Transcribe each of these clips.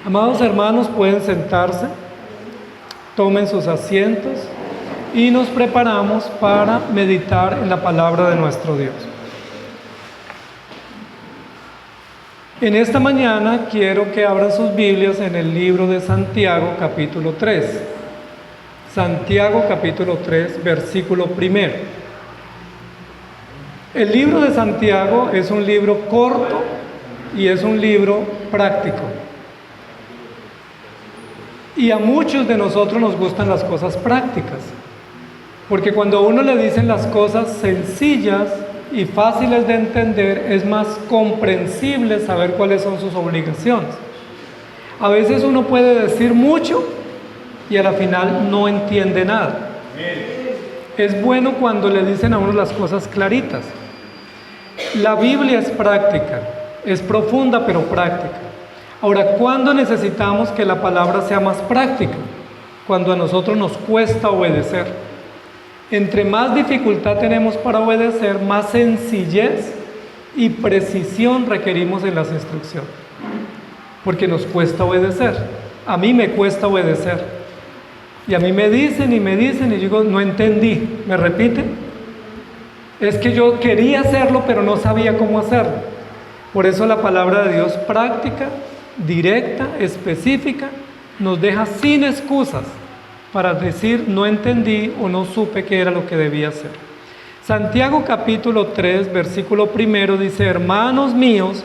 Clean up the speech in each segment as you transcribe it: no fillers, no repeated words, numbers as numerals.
Amados hermanos, pueden sentarse, tomen sus asientos y nos preparamos para meditar en la palabra de nuestro Dios. En esta mañana quiero que abran sus Biblias en el libro de Santiago, capítulo 3. Santiago, capítulo 3, versículo 1. El libro de Santiago es un libro corto y es un libro práctico. Y a muchos de nosotros nos gustan las cosas prácticas, porque cuando a uno le dicen las cosas sencillas y fáciles de entender, es más comprensible saber cuáles son sus obligaciones. A veces uno puede decir mucho y a la final no entiende nada. Es bueno cuando le dicen a uno las cosas claritas. La Biblia es práctica, es profunda pero práctica. Ahora, ¿cuándo necesitamos que la palabra sea más práctica? Cuando a nosotros nos cuesta obedecer. Entre más dificultad tenemos para obedecer, más sencillez y precisión requerimos en las instrucciones. Porque nos cuesta obedecer. A mí me cuesta obedecer. Y a mí me dicen y yo digo, no entendí. ¿Me repiten? Es que yo quería hacerlo, pero no sabía cómo hacerlo. Por eso la palabra de Dios práctica, directa, específica, nos deja sin excusas para decir no entendí o no supe qué era lo que debía hacer. Santiago capítulo 3, versículo 1 dice: hermanos míos,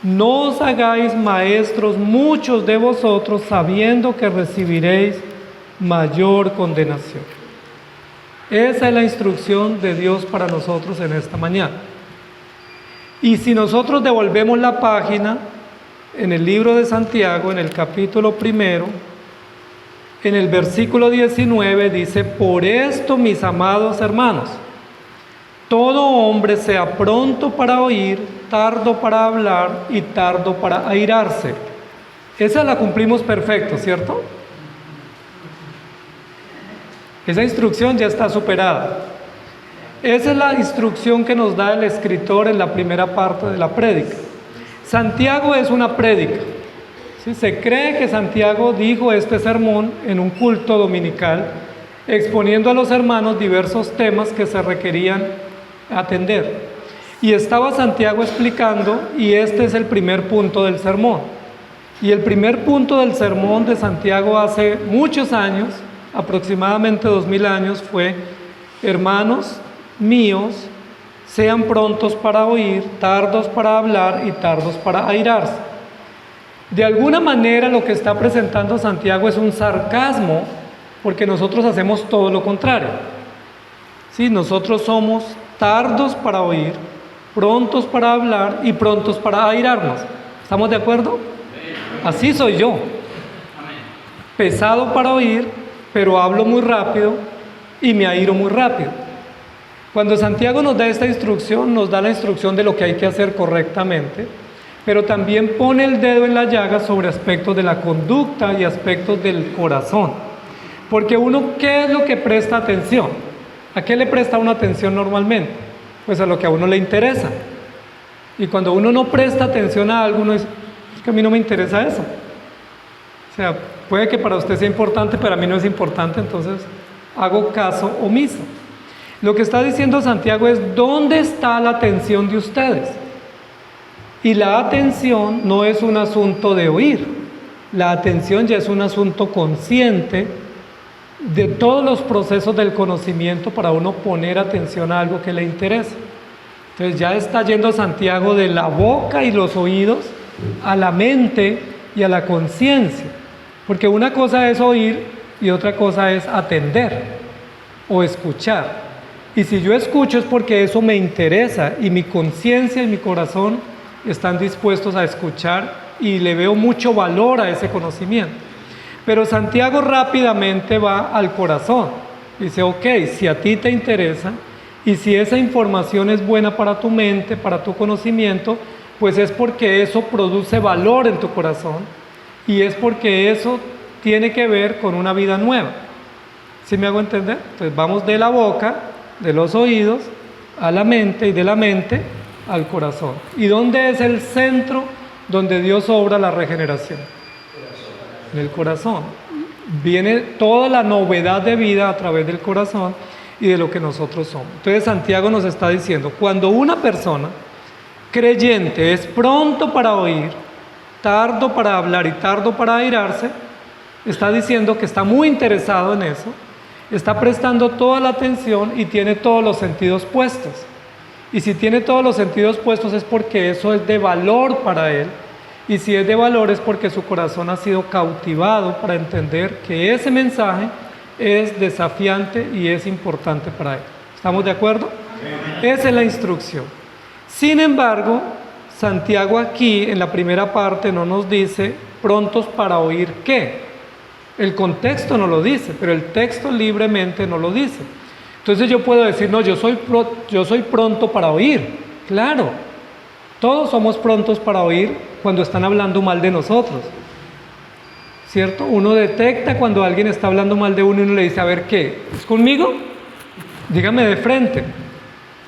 no os hagáis maestros muchos de vosotros, sabiendo que recibiréis mayor condenación. Esa es la instrucción de Dios para nosotros en esta mañana. Y si nosotros devolvemos la página, en el libro de Santiago, en el capítulo 1, en el versículo 19 dice: por esto, mis amados hermanos, todo hombre sea pronto para oír, tardo para hablar y tardo para airarse. Esa la cumplimos perfecto, ¿cierto? Esa instrucción ya está superada. Esa es la instrucción que nos da el escritor en la primera parte de la prédica. Santiago es una prédica. ¿Sí? Se cree que Santiago dijo este sermón en un culto dominical, exponiendo a los hermanos diversos temas que se requerían atender. Y estaba Santiago explicando, y este es el primer punto del sermón. Y el primer punto del sermón de Santiago hace muchos años, aproximadamente 2000 años, fue: hermanos míos, sean prontos para oír, tardos para hablar y tardos para airarse. De alguna manera lo que está presentando Santiago es un sarcasmo, porque nosotros hacemos todo lo contrario. ¿Sí? Nosotros somos tardos para oír, prontos para hablar y prontos para airarnos. ¿Estamos de acuerdo? Así soy yo. Pesado para oír, pero hablo muy rápido y me airo muy rápido. Cuando Santiago nos da esta instrucción, nos da la instrucción de lo que hay que hacer correctamente, pero también pone el dedo en la llaga sobre aspectos de la conducta y aspectos del corazón. Porque uno, ¿qué es lo que presta atención? ¿A qué le presta una atención normalmente? Pues a lo que a uno le interesa. Y cuando uno no presta atención a algo, uno dice: es que a mí no me interesa eso. O sea, puede que para usted sea importante, pero a mí no es importante, entonces hago caso omiso. Lo que está diciendo Santiago es: ¿dónde está la atención de ustedes? Y la atención no es un asunto de oír. La atención ya es un asunto consciente de todos los procesos del conocimiento para uno poner atención a algo que le interesa. Entonces ya está yendo Santiago de la boca y los oídos a la mente y a la conciencia. Porque una cosa es oír y otra cosa es atender o escuchar. Y si yo escucho es porque eso me interesa y mi conciencia y mi corazón están dispuestos a escuchar y le veo mucho valor a ese conocimiento. Pero Santiago rápidamente va al corazón. Dice: ok, si a ti te interesa y si esa información es buena para tu mente, para tu conocimiento, pues es porque eso produce valor en tu corazón y es porque eso tiene que ver con una vida nueva. ¿Sí me hago entender? Entonces vamos de la boca, de los oídos, a la mente y de la mente al corazón. ¿Y dónde es el centro donde Dios obra la regeneración? En el corazón. Viene toda la novedad de vida a través del corazón y de lo que nosotros somos. Entonces Santiago nos está diciendo, cuando una persona creyente es pronto para oír, tardo para hablar y tardo para airarse, está diciendo que está muy interesado en eso, está prestando toda la atención y tiene todos los sentidos puestos. Y si tiene todos los sentidos puestos es porque eso es de valor para él. Y si es de valor es porque su corazón ha sido cautivado para entender que ese mensaje es desafiante y es importante para él. ¿Estamos de acuerdo? Esa es la instrucción. Sin embargo, Santiago aquí en la primera parte no nos dice prontos para oír qué. El contexto no lo dice, pero el texto libremente no lo dice. Entonces yo puedo decir, no, yo soy pronto para oír. Claro, todos somos prontos para oír cuando están hablando mal de nosotros, ¿cierto? Uno detecta cuando alguien está hablando mal de uno y uno le dice, a ver, ¿qué? ¿Es conmigo? Dígame de frente.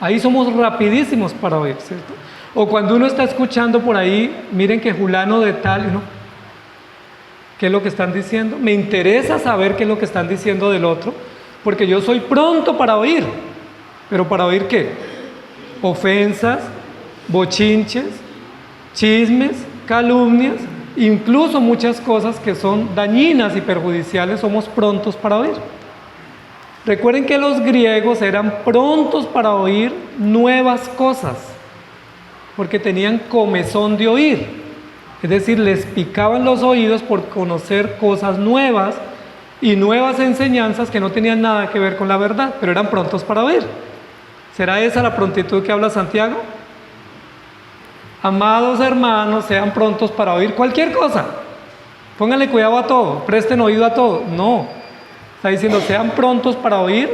Ahí somos rapidísimos para oír, ¿cierto? O cuando uno está escuchando por ahí, miren que fulano de tal, ¿no? ¿Qué es lo que están diciendo? Me interesa saber qué es lo que están diciendo del otro, porque yo soy pronto para oír. ¿Pero para oír qué? Ofensas, bochinches, chismes, calumnias, incluso muchas cosas que son dañinas y perjudiciales, somos prontos para oír. Recuerden que los griegos eran prontos para oír nuevas cosas, porque tenían comezón de oír, es decir, les picaban los oídos por conocer cosas nuevas y nuevas enseñanzas que no tenían nada que ver con la verdad, pero eran prontos para oír. ¿Será esa la prontitud que habla Santiago? Amados hermanos, sean prontos para oír cualquier cosa. Pónganle cuidado a todo, presten oído a todo. No, está diciendo sean prontos para oír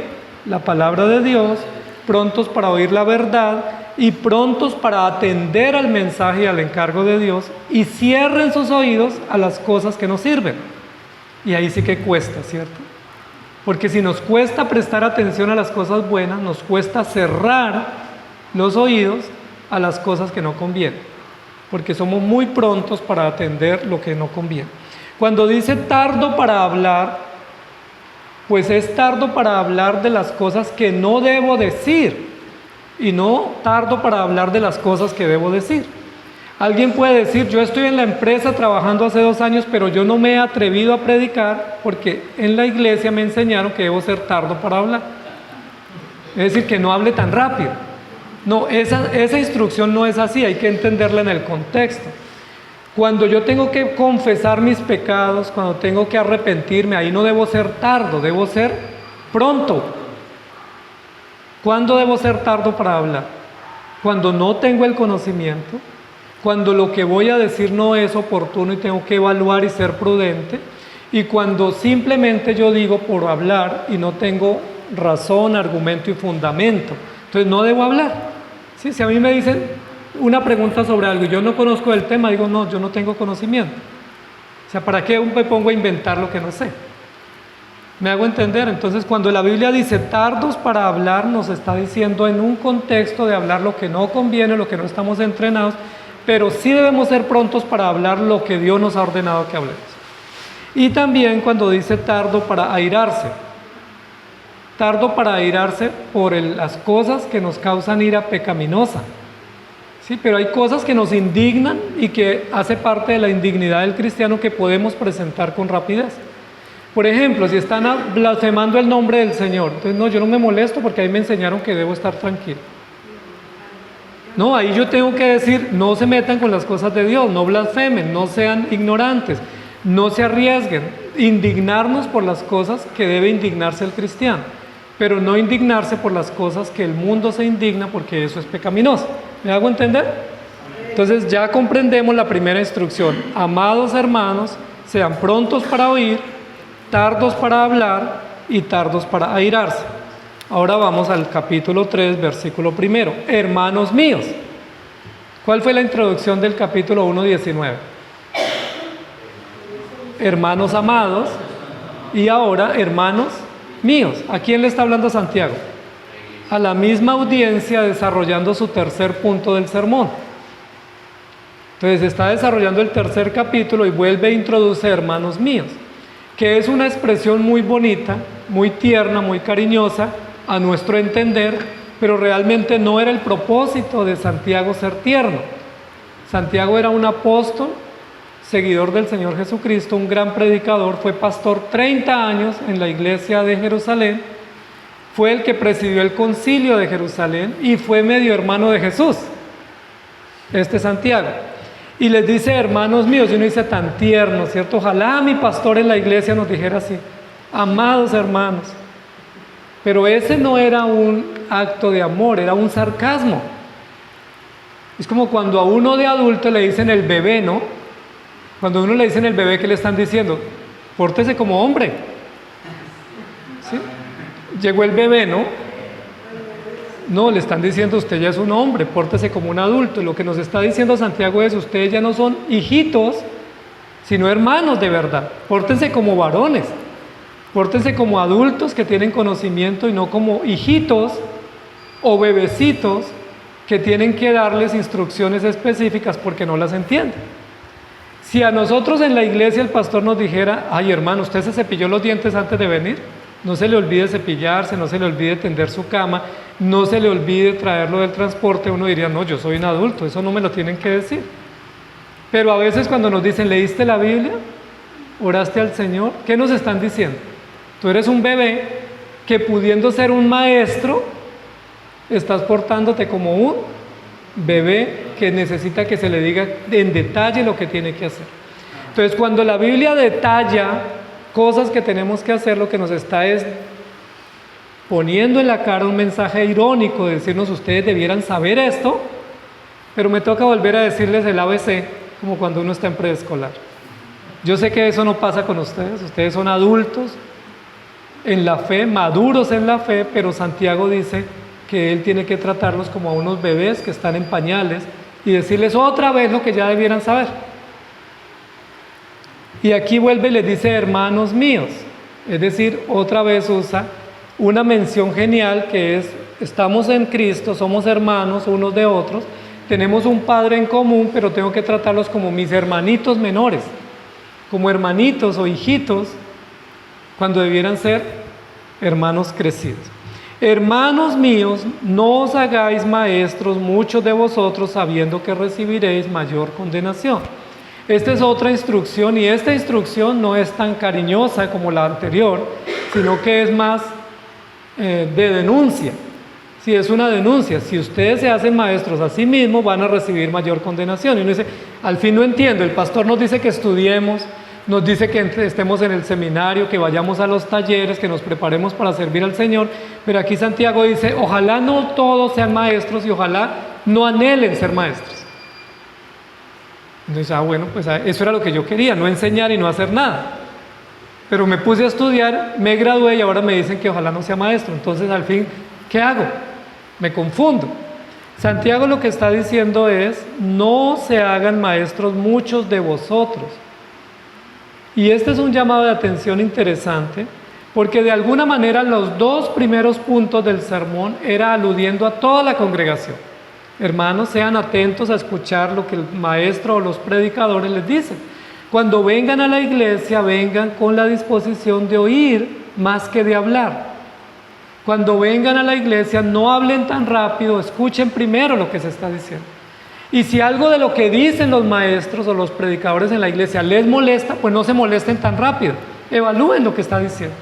la palabra de Dios, prontos para oír la verdad y prontos para atender al mensaje y al encargo de Dios, y cierren sus oídos a las cosas que nos sirven. Y ahí sí que cuesta, ¿cierto? Porque si nos cuesta prestar atención a las cosas buenas, nos cuesta cerrar los oídos a las cosas que no convienen, porque somos muy prontos para atender lo que no conviene. Cuando dice tardo para hablar, pues es tardo para hablar de las cosas que no debo decir y no tardo para hablar de las cosas que debo decir. Alguien puede decir, yo estoy en la empresa trabajando hace 2 años, pero yo no me he atrevido a predicar porque en la iglesia me enseñaron que debo ser tardo para hablar. Es decir, que no hable tan rápido. No, esa instrucción no es así, hay que entenderla en el contexto. Cuando yo tengo que confesar mis pecados, cuando tengo que arrepentirme, ahí no debo ser tardo, debo ser pronto. ¿Cuándo debo ser tardo para hablar? Cuando no tengo el conocimiento, cuando lo que voy a decir no es oportuno y tengo que evaluar y ser prudente, y cuando simplemente yo digo por hablar y no tengo razón, argumento y fundamento. Entonces no debo hablar. ¿Sí? Si a mí me dicen una pregunta sobre algo y yo no conozco el tema, digo no, yo no tengo conocimiento. O sea, ¿para qué me pongo a inventar lo que no sé? ¿Me hago entender? Entonces cuando la Biblia dice tardos para hablar, nos está diciendo en un contexto de hablar lo que no conviene, lo que no estamos entrenados, pero sí debemos ser prontos para hablar lo que Dios nos ha ordenado que hablemos. Y también cuando dice tardo para airarse por las cosas que nos causan ira pecaminosa. Sí, pero hay cosas que nos indignan y que hace parte de la indignidad del cristiano que podemos presentar con rapidez. Por ejemplo, si están blasfemando el nombre del Señor, entonces no, yo no me molesto porque ahí me enseñaron que debo estar tranquilo. No, ahí yo tengo que decir, no se metan con las cosas de Dios, no blasfemen, no sean ignorantes, no se arriesguen. Indignarnos por las cosas que debe indignarse el cristiano, pero no indignarse por las cosas que el mundo se indigna porque eso es pecaminoso. ¿Me hago entender? Entonces ya comprendemos la primera instrucción. Amados hermanos, sean prontos para oír, tardos para hablar y tardos para airarse. Ahora vamos al capítulo 3, versículo 1. Hermanos míos. ¿Cuál fue la introducción del capítulo 1:19? Hermanos amados. Y ahora, hermanos míos. ¿A quién le está hablando Santiago? A la misma audiencia desarrollando su tercer punto del sermón. Entonces está desarrollando el tercer capítulo y vuelve a introducir hermanos míos, que es una expresión muy bonita, muy tierna, muy cariñosa a nuestro entender, pero realmente no era el propósito de Santiago ser tierno. Santiago era un apóstol, seguidor del Señor Jesucristo, un gran predicador, fue pastor 30 años en la iglesia de Jerusalén, fue el que presidió el concilio de Jerusalén y fue medio hermano de Jesús, este Santiago. Y les dice, hermanos míos, y uno dice tan tierno, ¿cierto? Ojalá mi pastor en la iglesia nos dijera así, amados hermanos. Pero ese no era un acto de amor, era un sarcasmo. Es como cuando a uno de adulto le dicen el bebé, ¿no? Cuando a uno le dicen el bebé, ¿qué le están diciendo? Pórtese como hombre. ¿Sí? Llegó el bebé, ¿no? No, le están diciendo, usted ya es un hombre, pórtese como un adulto. Lo que nos está diciendo Santiago es, ustedes ya no son hijitos, sino hermanos de verdad. Pórtense como varones, pórtense como adultos que tienen conocimiento y no como hijitos o bebecitos que tienen que darles instrucciones específicas porque no las entienden. Si a nosotros en la iglesia el pastor nos dijera, ay hermano, ¿usted se cepilló los dientes antes de venir? No se le olvide cepillarse, no se le olvide tender su cama, no se le olvide traerlo del transporte. Uno diría, no, yo soy un adulto, eso no me lo tienen que decir. Pero a veces cuando nos dicen, ¿leíste la Biblia? ¿Oraste al Señor? ¿Qué nos están diciendo? Tú eres un bebé que pudiendo ser un maestro, estás portándote como un bebé que necesita que se le diga en detalle lo que tiene que hacer. Entonces, cuando la Biblia detalla cosas que tenemos que hacer, lo que nos está es poniendo en la cara un mensaje irónico de decirnos, ustedes debieran saber esto, pero me toca volver a decirles el ABC, como cuando uno está en preescolar. Yo sé que eso no pasa con ustedes son adultos en la fe, maduros en la fe, pero Santiago dice que él tiene que tratarlos como a unos bebés que están en pañales y decirles otra vez lo que ya debieran saber. Y aquí vuelve y les dice, hermanos míos, es decir, otra vez usa una mención genial que es, estamos en Cristo, somos hermanos unos de otros, tenemos un Padre en común, pero tengo que tratarlos como mis hermanitos menores, como hermanitos o hijitos, cuando debieran ser hermanos crecidos. Hermanos míos, no os hagáis maestros muchos de vosotros, sabiendo que recibiréis mayor condenación. Esta es otra instrucción, y esta instrucción no es tan cariñosa como la anterior, sino que es más de denuncia. Si es una denuncia, si ustedes se hacen maestros a sí mismos, van a recibir mayor condenación. Y uno dice, al fin no entiendo, el pastor nos dice que estudiemos, nos dice que estemos en el seminario, que vayamos a los talleres, que nos preparemos para servir al Señor, pero aquí Santiago dice, ojalá no todos sean maestros y ojalá no anhelen ser maestros. Entonces, bueno, pues eso era lo que yo quería, no enseñar y no hacer nada. Pero me puse a estudiar, me gradué y ahora me dicen que ojalá no sea maestro. Entonces, al fin, ¿qué hago? Me confundo. Santiago lo que está diciendo es, no se hagan maestros muchos de vosotros. Y este es un llamado de atención interesante, porque de alguna manera los dos primeros puntos del sermón era aludiendo a toda la congregación. Hermanos, sean atentos a escuchar lo que el maestro o los predicadores les dicen. Cuando vengan a la iglesia, vengan con la disposición de oír más que de hablar. Cuando vengan a la iglesia, no hablen tan rápido, escuchen primero lo que se está diciendo. Y si algo de lo que dicen los maestros o los predicadores en la iglesia les molesta, pues no se molesten tan rápido, evalúen lo que está diciendo.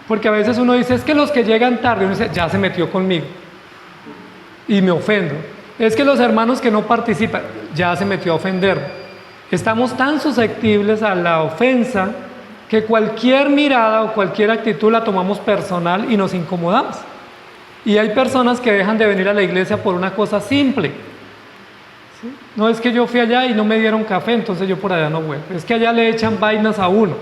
Porque a veces uno dice, es que los que llegan tarde, uno dice, ya se metió conmigo y me ofendo. Es que los hermanos que no participan, ya se metió a ofender. Estamos tan susceptibles a la ofensa que cualquier mirada o cualquier actitud la tomamos personal y nos incomodamos. Y hay personas que dejan de venir a la iglesia por una cosa simple. ¿Sí? No es que yo fui allá y no me dieron café, entonces yo por allá no vuelvo. Es que allá le echan vainas a uno.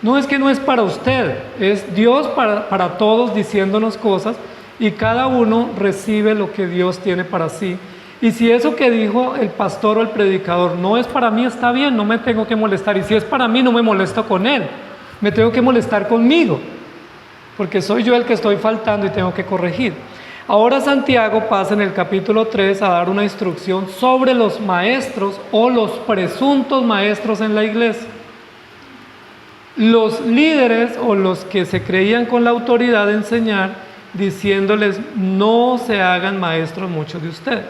No es que no es para usted, es Dios para todos diciéndonos cosas, y cada uno recibe lo que Dios tiene para sí. Y si eso que dijo el pastor o el predicador no es para mí, está bien, no me tengo que molestar. Y si es para mí, no me molesto con él, me tengo que molestar conmigo, porque soy yo el que estoy faltando y tengo que corregir. Ahora Santiago pasa en el capítulo 3 a dar una instrucción sobre los maestros o los presuntos maestros en la iglesia. Los líderes o los que se creían con la autoridad de enseñar, diciéndoles: no se hagan maestros muchos de ustedes.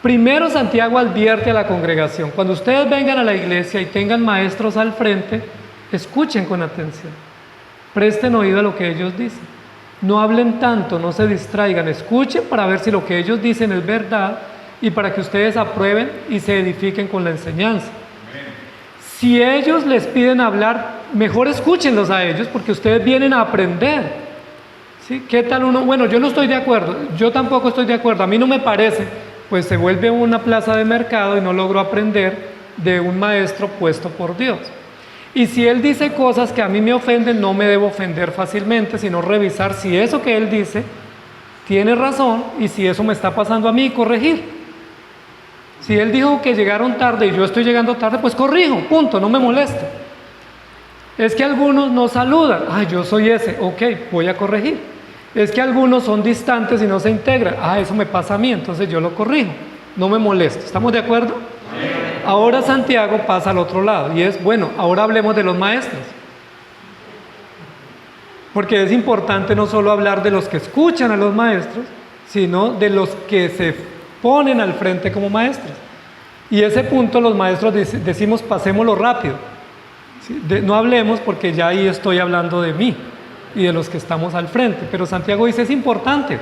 Primero Santiago advierte a la congregación: cuando ustedes vengan a la iglesia y tengan maestros al frente, escuchen con atención, presten oído a lo que ellos dicen, no hablen tanto, no se distraigan, escuchen para ver si lo que ellos dicen es verdad y para que ustedes aprueben y se edifiquen con la enseñanza. Si ellos les piden hablar, mejor escúchenlos a ellos, porque ustedes vienen a aprender. ¿Sí? ¿Qué tal uno? Bueno, yo no estoy de acuerdo, yo tampoco estoy de acuerdo, a mí no me parece. Pues se vuelve una plaza de mercado y no logro aprender de un maestro puesto por Dios. Y si él dice cosas que a mí me ofenden, no me debo ofender fácilmente, sino revisar si eso que él dice tiene razón y si eso me está pasando a mí, corregir. Si él dijo que llegaron tarde y yo estoy llegando tarde, pues corrijo, punto, no me moleste. Es que algunos no saludan, yo soy ese, ok, voy a corregir. Es que algunos son distantes y no se integran, eso me pasa a mí, entonces yo lo corrijo, no me molesto. ¿Estamos de acuerdo? Ahora Santiago pasa al otro lado y es, bueno, ahora hablemos de los maestros. Porque es importante no solo hablar de los que escuchan a los maestros, sino de los que se ponen al frente como maestros. Y ese punto los maestros decimos: pasémoslo rápido. ¿Sí? No hablemos, porque ya ahí estoy hablando de mí y de los que estamos al frente. Pero Santiago dice: es importante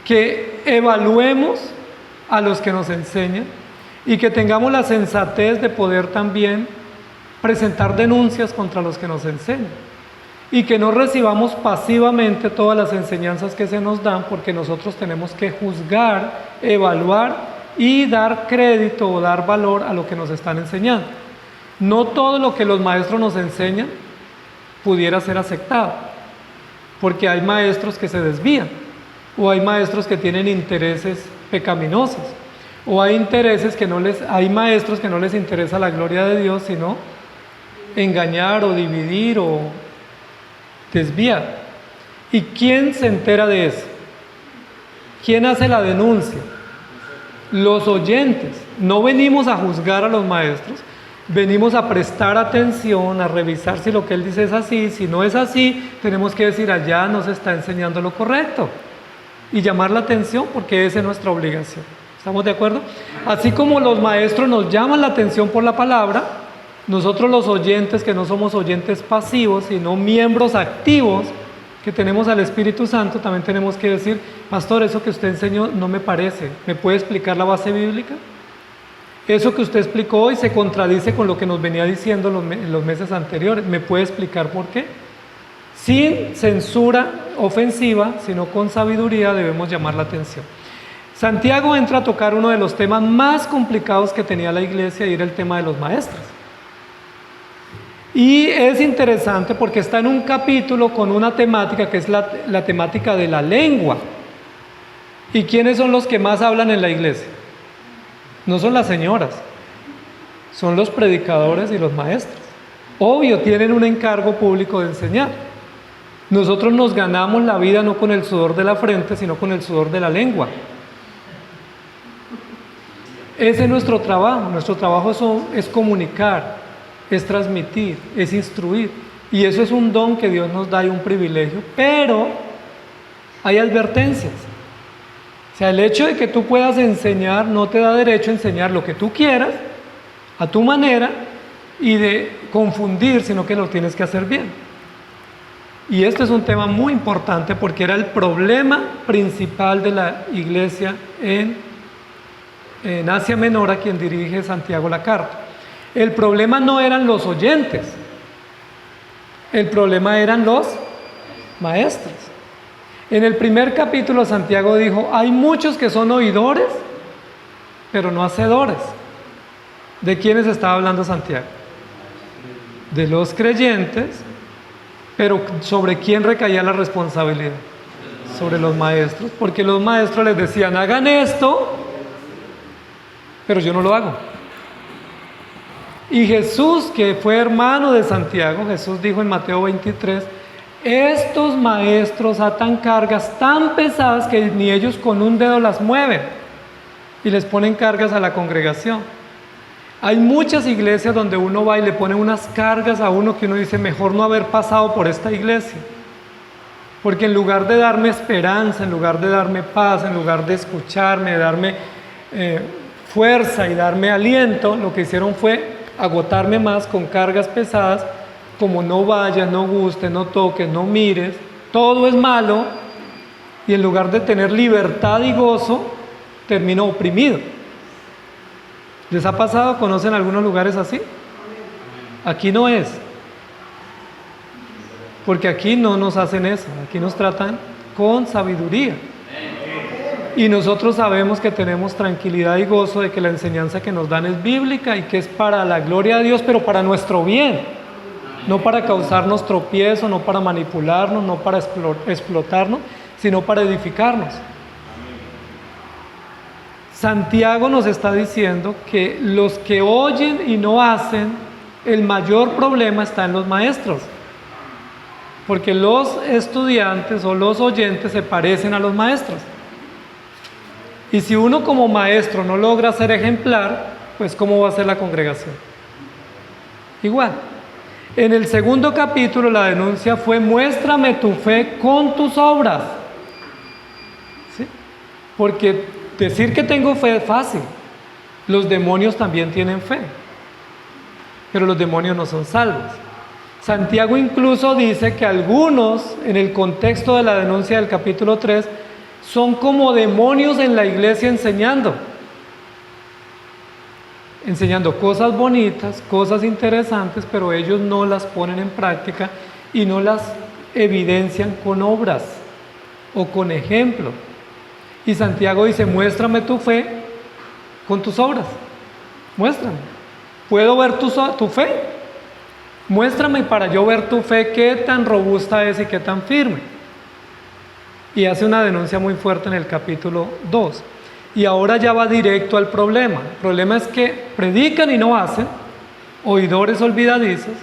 que evaluemos a los que nos enseñan y que tengamos la sensatez de poder también presentar denuncias contra los que nos enseñan, y que no recibamos pasivamente todas las enseñanzas que se nos dan, porque nosotros tenemos que juzgar, evaluar y dar crédito o dar valor a lo que nos están enseñando. No todo lo que los maestros nos enseñan pudiera ser aceptado, porque hay maestros que se desvían, o hay maestros que tienen intereses pecaminosos, o hay maestros que no les interesa la gloria de Dios, sino engañar o dividir o desviar. ¿Y quién se entera de eso? ¿Quién hace la denuncia? Los oyentes. No venimos a juzgar a los maestros, venimos a prestar atención, a revisar si lo que él dice es así. Si no es así, tenemos que decir: allá nos está enseñando lo correcto, y llamar la atención, porque esa es nuestra obligación. ¿Estamos de acuerdo? Así como los maestros nos llaman la atención por la palabra, nosotros los oyentes, que no somos oyentes pasivos, sino miembros activos, que tenemos al Espíritu Santo, también tenemos que decir: pastor, eso que usted enseñó no me parece, ¿me puede explicar la base bíblica? Eso que usted explicó hoy se contradice con lo que nos venía diciendo en los meses anteriores, ¿me puede explicar por qué? Sin censura ofensiva, sino con sabiduría, debemos llamar la atención. Santiago entra a tocar uno de los temas más complicados que tenía la iglesia, y era el tema de los maestros. Y es interesante porque está en un capítulo con una temática que es la temática de la lengua. ¿Y quiénes son los que más hablan en la iglesia? No son las señoras, son los predicadores y los maestros. Obvio, tienen un encargo público de enseñar. Nosotros nos ganamos la vida no con el sudor de la frente, sino con el sudor de la lengua. Ese es nuestro trabajo. Nuestro trabajo es comunicar, es transmitir, es instruir. Y eso es un don que Dios nos da y un privilegio. Pero hay advertencias. O sea, el hecho de que tú puedas enseñar no te da derecho a enseñar lo que tú quieras, a tu manera, y de confundir, sino que lo tienes que hacer bien. Y este es un tema muy importante, porque era el problema principal de la iglesia en Asia Menor, a quien dirige Santiago la carta. El problema no eran los oyentes, el problema eran los maestros. En el primer capítulo Santiago dijo: hay muchos que son oidores, pero no hacedores. ¿De quiénes estaba hablando Santiago? De los creyentes, pero ¿sobre quién recaía la responsabilidad? Sobre los maestros, porque los maestros les decían: hagan esto, pero yo no lo hago. Y Jesús, que fue hermano de Santiago, Jesús dijo en Mateo 23: estos maestros atan cargas tan pesadas que ni ellos con un dedo las mueven y les ponen cargas a la congregación. Hay muchas iglesias donde uno va y le pone unas cargas a uno que uno dice, mejor no haber pasado por esta iglesia. Porque en lugar de darme esperanza, en lugar de darme paz, en lugar de escucharme, de darme fuerza y darme aliento, lo que hicieron fue agotarme más con cargas pesadas, como no vayas, no gustes, no toques, no mires, todo es malo, y en lugar de tener libertad y gozo, termino oprimido. ¿Les ha pasado? ¿Conocen algunos lugares así? Aquí no es. Porque aquí no nos hacen eso, aquí nos tratan con sabiduría. Y nosotros sabemos que tenemos tranquilidad y gozo de que la enseñanza que nos dan es bíblica y que es para la gloria de Dios, pero para nuestro bien. No para causarnos tropiezo, no para manipularnos, no para explotarnos, sino para edificarnos. Santiago nos está diciendo que los que oyen y no hacen, el mayor problema está en los maestros. Porque los estudiantes o los oyentes se parecen a los maestros. Y si uno como maestro no logra ser ejemplar, pues ¿cómo va a ser la congregación? Igual. En el segundo capítulo la denuncia fue: muéstrame tu fe con tus obras. ¿Sí? Porque decir que tengo fe es fácil. Los demonios también tienen fe, pero los demonios no son salvos. Santiago incluso dice que algunos, en el contexto de la denuncia del capítulo 3, son como demonios en la iglesia enseñando cosas bonitas, cosas interesantes, pero ellos no las ponen en práctica y no las evidencian con obras o con ejemplo. Y Santiago dice: muéstrame tu fe con tus obras. Muéstrame. ¿Puedo ver tu fe? Muéstrame para yo ver tu fe, qué tan robusta es y qué tan firme. Y hace una denuncia muy fuerte en el capítulo 2. Y ahora ya va directo al problema. El problema es que predican y no hacen, oidores olvidadizos,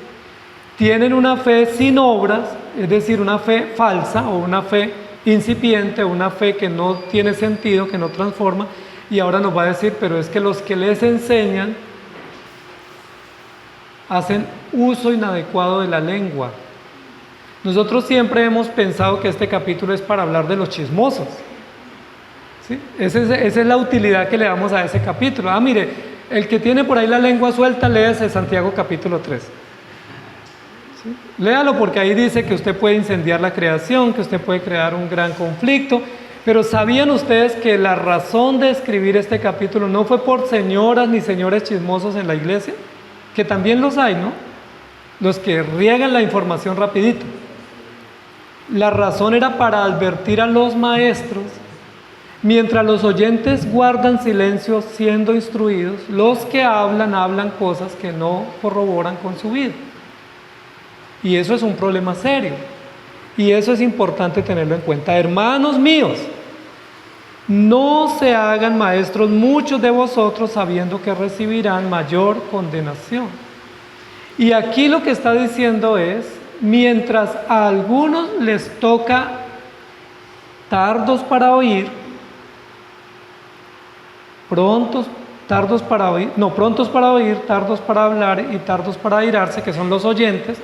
tienen una fe sin obras, es decir, una fe falsa o una fe incipiente, una fe que no tiene sentido, que no transforma. Y ahora nos va a decir: pero es que los que les enseñan hacen uso inadecuado de la lengua. Nosotros siempre hemos pensado que este capítulo es para hablar de los chismosos. ¿Sí? Esa es la utilidad que le damos a ese capítulo. Mire, el que tiene por ahí la lengua suelta, léase Santiago capítulo 3. ¿Sí? Léalo, porque ahí dice que usted puede incendiar la creación, que usted puede crear un gran conflicto. Pero ¿sabían ustedes que la razón de escribir este capítulo no fue por señoras ni señores chismosos en la iglesia? Que también los hay, ¿no? Los que riegan la información rapidito. La razón era para advertir a los maestros: mientras los oyentes guardan silencio siendo instruidos, los que hablan cosas que no corroboran con su vida. Y eso es un problema serio. Y eso es importante tenerlo en cuenta. Hermanos míos, no se hagan maestros muchos de vosotros, sabiendo que recibirán mayor condenación. Y aquí lo que está diciendo es: mientras a algunos les toca tardos para oír, prontos para oír, tardos para hablar y tardos para airarse, que son los oyentes,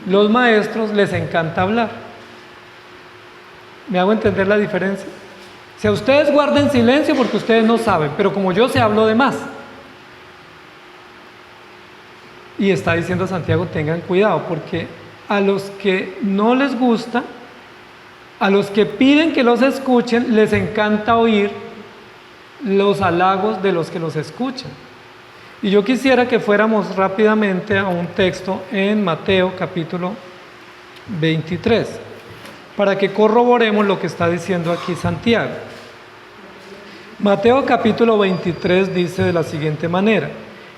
los maestros les encanta hablar. ¿Me hago entender la diferencia? Si a ustedes guarden silencio porque ustedes no saben, pero como yo sé, hablo de más. Y está diciendo Santiago: tengan cuidado, porque a los que no les gusta, a los que piden que los escuchen, les encanta oír los halagos de los que los escuchan. Y yo quisiera que fuéramos rápidamente a un texto en Mateo capítulo 23, para que corroboremos lo que está diciendo aquí Santiago. Mateo capítulo 23 dice de la siguiente manera: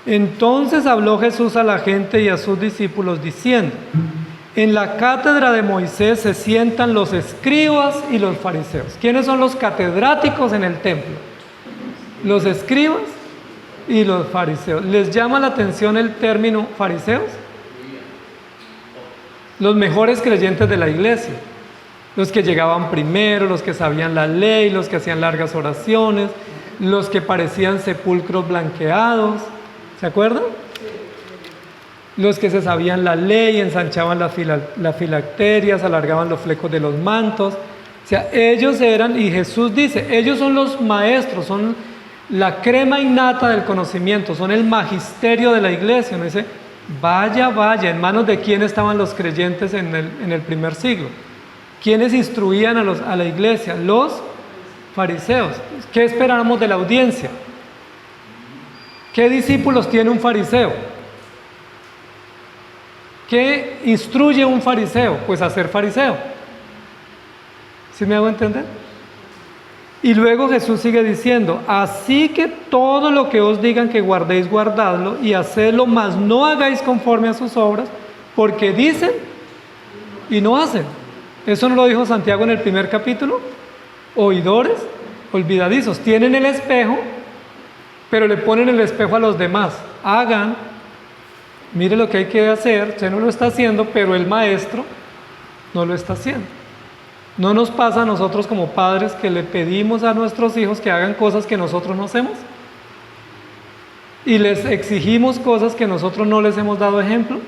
entonces habló Jesús a la gente y a sus discípulos diciendo: en la cátedra de Moisés se sientan los escribas y los fariseos. ¿Quiénes son los catedráticos en el templo? Los escribas y los fariseos. ¿Les llama la atención el término fariseos? los mejores creyentes de la iglesia, los que llegaban primero, los que sabían la ley, los que hacían largas oraciones, los que parecían sepulcros blanqueados, ¿se acuerdan? Los que se sabían la ley, ensanchaban las filacterias, alargaban los flecos de los mantos. O sea, ellos eran, y Jesús dice, ellos son los maestros, son la crema innata del conocimiento, son el magisterio de la iglesia. Uno dice, vaya, vaya, ¿en manos de quién estaban los creyentes en el primer siglo? ¿Quiénes instruían a la iglesia? Los fariseos. ¿Qué esperábamos de la audiencia? ¿Qué discípulos tiene un fariseo? ¿Qué instruye un fariseo? Pues a ser fariseo. ¿Sí me hago entender? Y luego Jesús sigue diciendo, así que todo lo que os digan que guardéis, guardadlo y hacedlo, mas no hagáis conforme a sus obras, porque dicen y no hacen. ¿Eso no lo dijo Santiago en el primer capítulo? Oidores, olvidadizos, tienen el espejo, pero le ponen el espejo a los demás. Hagan, mire lo que hay que hacer, usted no lo está haciendo, pero el maestro no lo está haciendo. ¿No nos pasa a nosotros como padres que le pedimos a nuestros hijos que hagan cosas que nosotros no hacemos? Y les exigimos cosas que nosotros no les hemos dado ejemplo.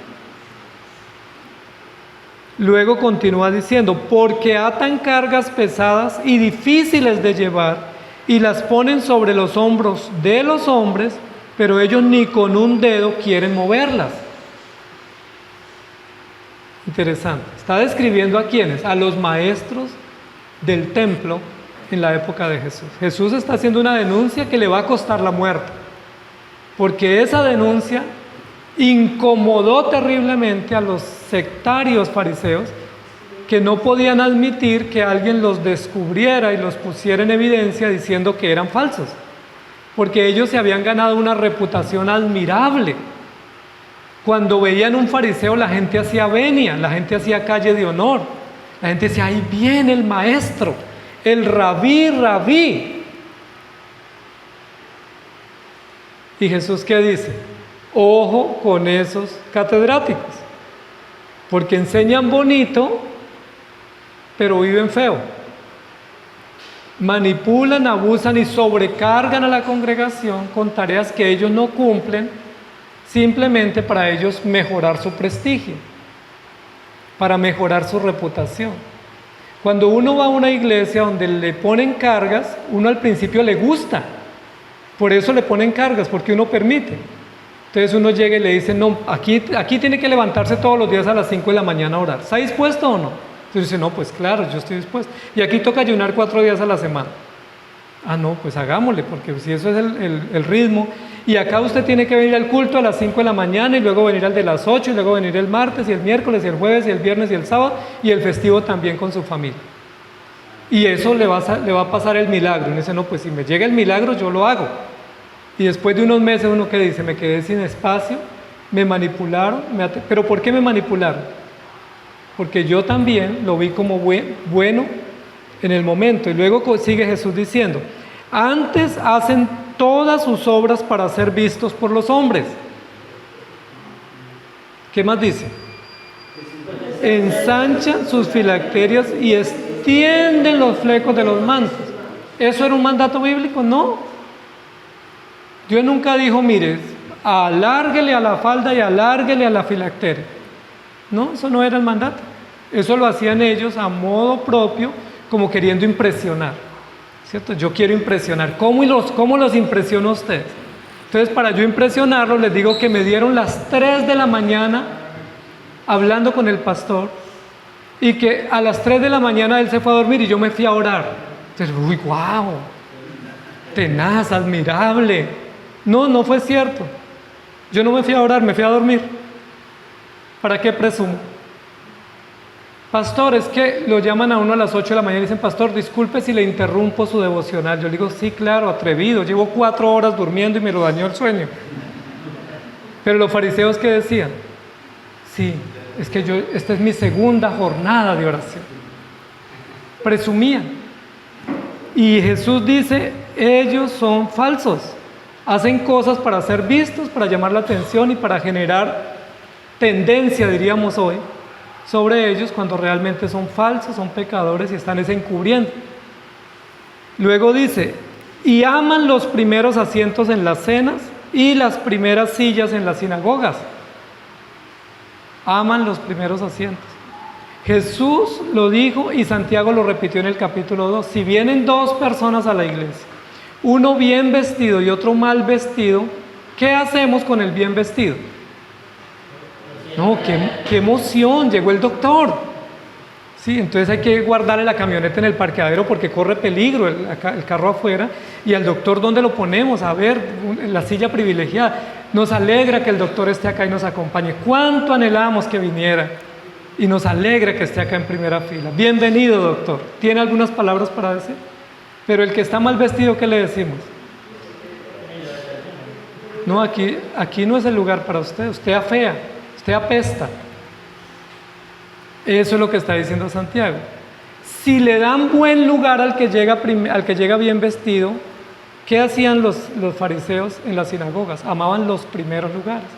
Luego continúa diciendo, porque atan cargas pesadas y difíciles de llevar y las ponen sobre los hombros de los hombres, pero ellos ni con un dedo quieren moverlas. Interesante. Está describiendo a quiénes, a los maestros del templo en la época de Jesús. Jesús está haciendo una denuncia que le va a costar la muerte, porque esa denuncia incomodó terriblemente a los sectarios fariseos que no podían admitir que alguien los descubriera y los pusiera en evidencia diciendo que eran falsos, porque ellos se habían ganado una reputación admirable. Cuando veían un fariseo, la gente hacía venia, la gente hacía calle de honor, la gente decía, ahí viene el maestro, el rabí. ¿Y Jesús qué dice? Ojo con esos catedráticos, porque enseñan bonito, pero viven feo. Manipulan, abusan y sobrecargan a la congregación con tareas que ellos no cumplen, simplemente para ellos mejorar su prestigio, para mejorar su reputación. Cuando uno va a una iglesia donde le ponen cargas, uno al principio le gusta, por eso le ponen cargas, porque uno permite. Entonces uno llega y le dice, no, aquí tiene que levantarse todos los días a las 5 de la mañana a orar. ¿Está dispuesto o no? Entonces dice, no, pues claro, yo estoy dispuesto. Y aquí toca ayunar 4 días a la semana. Ah, no, pues hagámosle, porque si eso es el ritmo. Y acá usted tiene que venir al culto a las 5 de la mañana y luego venir al de las 8 y luego venir el martes y el miércoles y el jueves y el viernes y el sábado y el festivo también con su familia. Y eso le va a pasar el milagro. Y uno dice, no, pues si me llega el milagro yo lo hago. Y después de unos meses uno que dice, me quedé sin espacio, me manipularon, ¿pero por qué me manipularon? Porque yo también lo vi como bueno en el momento. Y luego sigue Jesús diciendo, antes hacen todas sus obras para ser vistos por los hombres. ¿Qué más dice? Ensanchan sus filacterias y extienden los flecos de los mantos. ¿Eso era un mandato bíblico? No. Dios nunca dijo, mire, alárguele a la falda y alárguele a la filacteria. No, eso no era el mandato. Eso lo hacían ellos a modo propio, como queriendo impresionar, ¿cierto? Yo quiero impresionar. ¿Cómo los impresiono a ustedes? Entonces, para yo impresionarlos, les digo que me dieron las 3 de la mañana hablando con el pastor y que a las 3 de la mañana él se fue a dormir y yo me fui a orar. Entonces, uy, wow, tenaz, admirable. No fue cierto. Yo no me fui a orar, me fui a dormir. ¿Para qué presumo? Pastor, es que lo llaman a uno a las 8 de la mañana y dicen, pastor, disculpe si le interrumpo su devocional. Yo le digo, sí, claro, atrevido, llevo 4 horas durmiendo y me lo dañó el sueño. Pero los fariseos, ¿qué decían? Sí, es que esta es mi segunda jornada de oración. Presumían. Y Jesús dice, ellos son falsos. Hacen cosas para ser vistos, para llamar la atención y para generar tendencia, diríamos hoy, sobre ellos cuando realmente son falsos, son pecadores y están encubriendo. Luego dice, y aman los primeros asientos en las cenas y las primeras sillas en las sinagogas. Aman los primeros asientos. Jesús lo dijo y Santiago lo repitió en el capítulo 2. Si vienen dos personas a la iglesia, uno bien vestido y otro mal vestido, ¿qué hacemos con el bien vestido? No, qué emoción, llegó el doctor. Sí, entonces hay que guardarle la camioneta en el parqueadero porque corre peligro el carro afuera. Y al doctor, ¿dónde lo ponemos? A ver, en la silla privilegiada. Nos alegra que el doctor esté acá y nos acompañe. ¿Cuánto anhelamos que viniera? Y nos alegra que esté acá en primera fila. Bienvenido, doctor. ¿Tiene algunas palabras para decir? Pero el que está mal vestido, ¿qué le decimos? No, aquí no es el lugar para usted. Usted afea, usted apesta. Eso es lo que está diciendo Santiago. Si le dan buen lugar al que llega bien vestido, ¿qué hacían los fariseos en las sinagogas? Amaban los primeros lugares.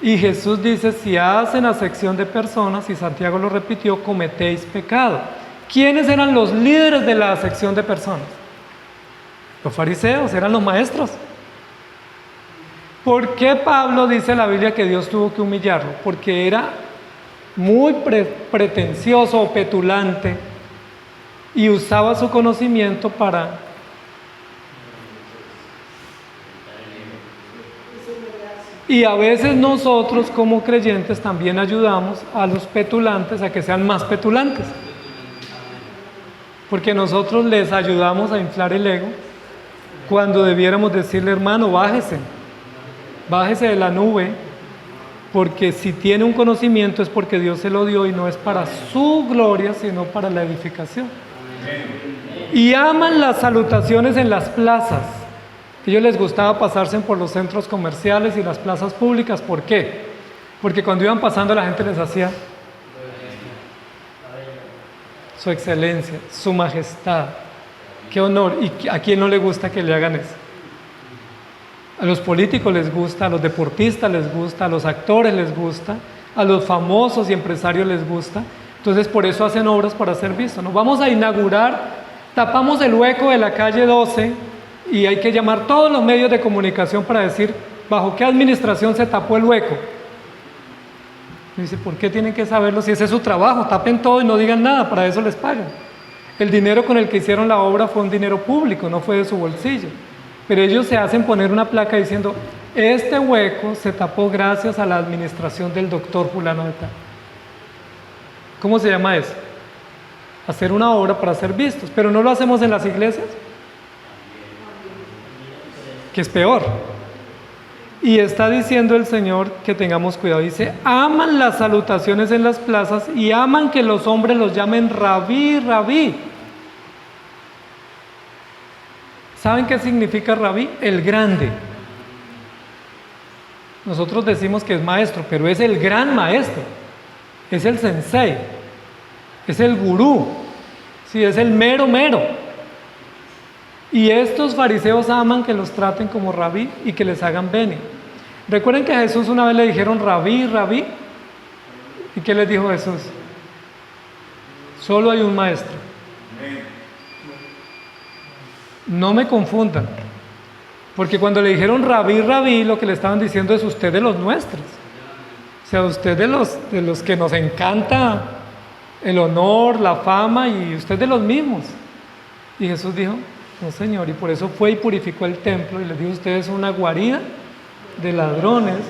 Y Jesús dice, si hacen acepción de personas, y Santiago lo repitió, cometéis pecado. ¿Quiénes eran los líderes de la acepción de personas? Los fariseos, eran los maestros. ¿Por qué Pablo dice en la Biblia que Dios tuvo que humillarlo? Porque era muy pretencioso o petulante y usaba su conocimiento para y a veces nosotros como creyentes también ayudamos a los petulantes a que sean más petulantes, porque nosotros les ayudamos a inflar el ego cuando debiéramos decirle, hermano, bájese de la nube, porque si tiene un conocimiento es porque Dios se lo dio y no es para su gloria, sino para la edificación. Y aman las salutaciones en las plazas. A ellos les gustaba pasarse por los centros comerciales y las plazas públicas. ¿Por qué? Porque cuando iban pasando la gente les hacía su excelencia, su majestad. Qué honor. ¿Y a quién no le gusta que le hagan eso? A los políticos les gusta, a los deportistas les gusta, a los actores les gusta, a los famosos y empresarios les gusta. Entonces por eso hacen obras para ser vistos. Nos vamos a inaugurar, tapamos el hueco de la calle 12 y hay que llamar todos los medios de comunicación para decir bajo qué administración se tapó el hueco. Y dice, ¿por qué tienen que saberlo si ese es su trabajo? Tapen todo y no digan nada, para eso les pagan. El dinero con el que hicieron la obra fue un dinero público, no fue de su bolsillo. Pero ellos se hacen poner una placa diciendo, este hueco se tapó gracias a la administración del doctor fulano de tal. ¿Cómo se llama eso? Hacer una obra para ser vistos, pero no lo hacemos en las iglesias, que es peor. Y está diciendo el Señor que tengamos cuidado. Dice, aman las salutaciones en las plazas y aman que los hombres los llamen rabí, rabí. ¿Saben qué significa rabí? El grande. Nosotros decimos que es maestro, pero es el gran maestro. Es el sensei. Es el gurú. Sí, es el mero mero. Y estos fariseos aman que los traten como rabí y que les hagan bene. Recuerden que a Jesús una vez le dijeron rabí, rabí. ¿Y qué les dijo Jesús? Solo hay un maestro. No me confundan, porque cuando le dijeron rabí, rabí, lo que le estaban diciendo es usted de los nuestros, o sea, usted de los que nos encanta el honor, la fama, y usted de los mismos. Y Jesús dijo, no señor, y por eso fue y purificó el templo y les dijo, ustedes son una guarida de ladrones,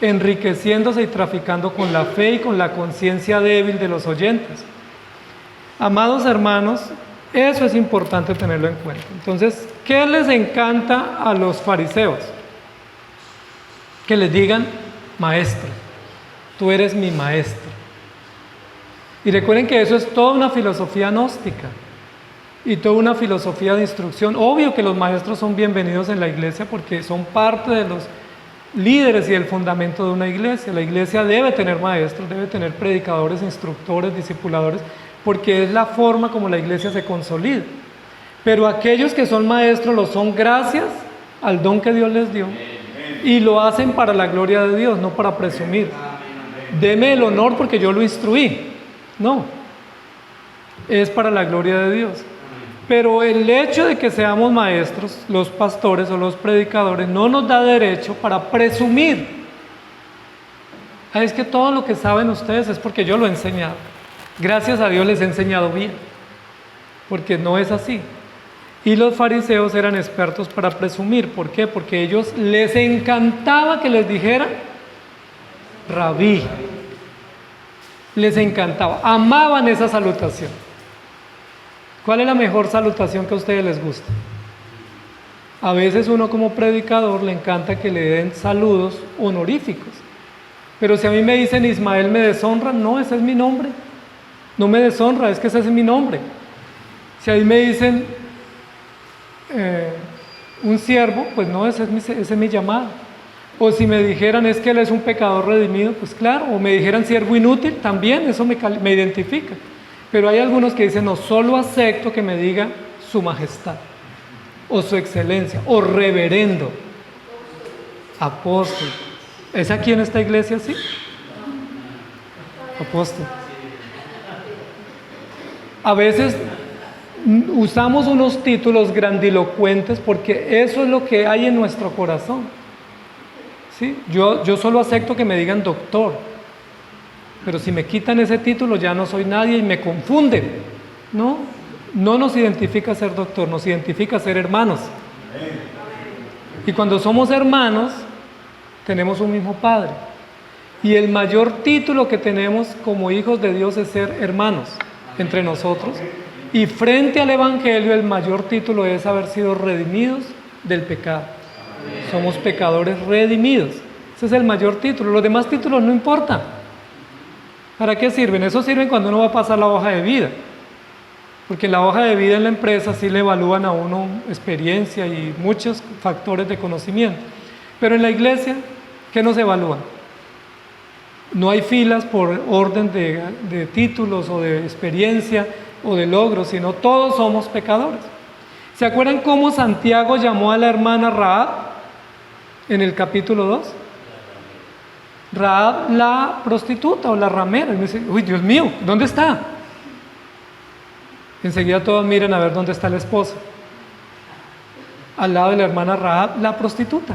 enriqueciéndose y traficando con la fe y con la conciencia débil de los oyentes. Amados hermanos, eso es importante tenerlo en cuenta. Entonces, ¿qué les encanta a los fariseos? Que les digan, maestro, tú eres mi maestro. Y recuerden que eso es toda una filosofía gnóstica y toda una filosofía de instrucción. Obvio que los maestros son bienvenidos en la iglesia porque son parte de los líderes y el fundamento de una iglesia. La iglesia debe tener maestros, debe tener predicadores, instructores, discipuladores, porque es la forma como la iglesia se consolida. Pero aquellos que son maestros lo son gracias al don que Dios les dio y lo hacen para la gloria de Dios, no para presumir. deme el honor porque yo lo instruí. No, es para la gloria de Dios. Pero el hecho de que seamos maestros, los pastores o los predicadores, no nos da derecho para presumir. Es que todo lo que saben ustedes es porque yo lo he enseñado. Gracias a Dios les he enseñado bien, porque no es así. Y los fariseos eran expertos para presumir. ¿Por qué? Porque a ellos les encantaba que les dijeran Rabí. Les encantaba, amaban esa salutación. ¿Cuál es la mejor salutación que a ustedes les gusta? A veces uno como predicador le encanta que le den saludos honoríficos. Pero si a mí me dicen Ismael me deshonra, no, ese es mi nombre. No me deshonra, es que ese es mi nombre. Si a mí me dicen un siervo, pues no, ese es mi llamado. O si me dijeran es que él es un pecador redimido, pues claro. O me dijeran siervo inútil, también eso me identifica. Pero hay algunos que dicen, no, solo acepto que me diga su majestad, o su excelencia, o reverendo, apóstol. ¿Es aquí en esta iglesia así? Apóstol. A veces usamos unos títulos grandilocuentes porque eso es lo que hay en nuestro corazón. ¿Sí? Yo solo acepto que me digan doctor, pero si me quitan ese título ya no soy nadie y me confunden. No nos identifica ser doctor, nos identifica ser hermanos. Y cuando somos hermanos, tenemos un mismo Padre. Y el mayor título que tenemos como hijos de Dios es ser hermanos entre nosotros. Y frente al Evangelio, el mayor título es haber sido redimidos del pecado. Somos pecadores redimidos. Ese es el mayor título. Los demás títulos no importan. ¿Para qué sirven? Eso sirven cuando uno va a pasar la hoja de vida. Porque en la hoja de vida en la empresa sí le evalúan a uno experiencia y muchos factores de conocimiento. Pero en la iglesia, ¿qué nos evalúan? No hay filas por orden de títulos o de experiencia o de logros, sino todos somos pecadores. ¿Se acuerdan cómo Santiago llamó a la hermana Rahab en el capítulo 2? Rahab la prostituta o la ramera. Y me dice, uy, Dios mío, ¿dónde está? Enseguida todos miran a ver dónde está la esposa. Al lado de la hermana Rahab, la prostituta.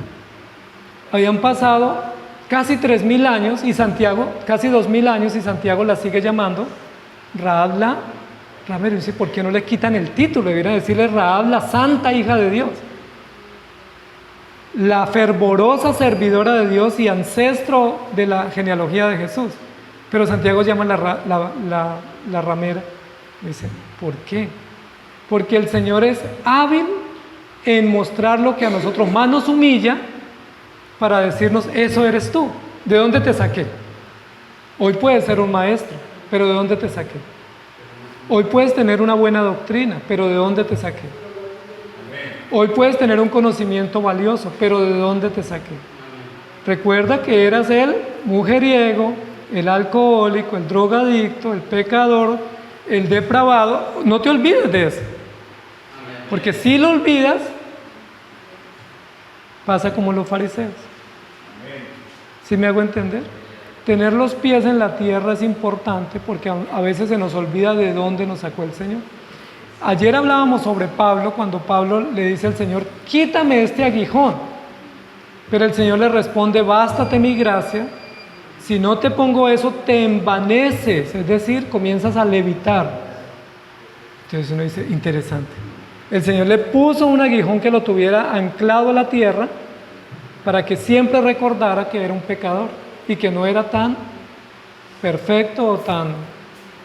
Habían pasado casi 3.000 años y Santiago, casi 2.000 años y Santiago la sigue llamando Rahab la ramera. Y dice, ¿por qué no le quitan el título? Deberían decirle Rahab la santa hija de Dios, la fervorosa servidora de Dios y ancestro de la genealogía de Jesús. Pero Santiago llama la ramera. Dice, ¿por qué? Porque el Señor es hábil en mostrar lo que a nosotros más nos humilla para decirnos, eso eres tú. ¿De dónde te saqué? Hoy puedes ser un maestro, pero ¿de dónde te saqué? Hoy puedes tener una buena doctrina, pero ¿de dónde te saqué? Hoy puedes tener un conocimiento valioso, pero ¿de dónde te saqué? Recuerda que eras el mujeriego, el alcohólico, el drogadicto, el pecador, el depravado. No te olvides de eso, porque si lo olvidas, pasa como los fariseos. ¿Sí me hago entender? Tener los pies en la tierra es importante porque a veces se nos olvida de dónde nos sacó el Señor. Ayer hablábamos sobre Pablo, cuando Pablo le dice al Señor, quítame este aguijón. Pero el Señor le responde, bástate mi gracia, si no te pongo eso te envaneces, es decir, comienzas a levitar. Entonces uno dice, interesante. El Señor le puso un aguijón que lo tuviera anclado a la tierra para que siempre recordara que era un pecador y que no era tan perfecto o tan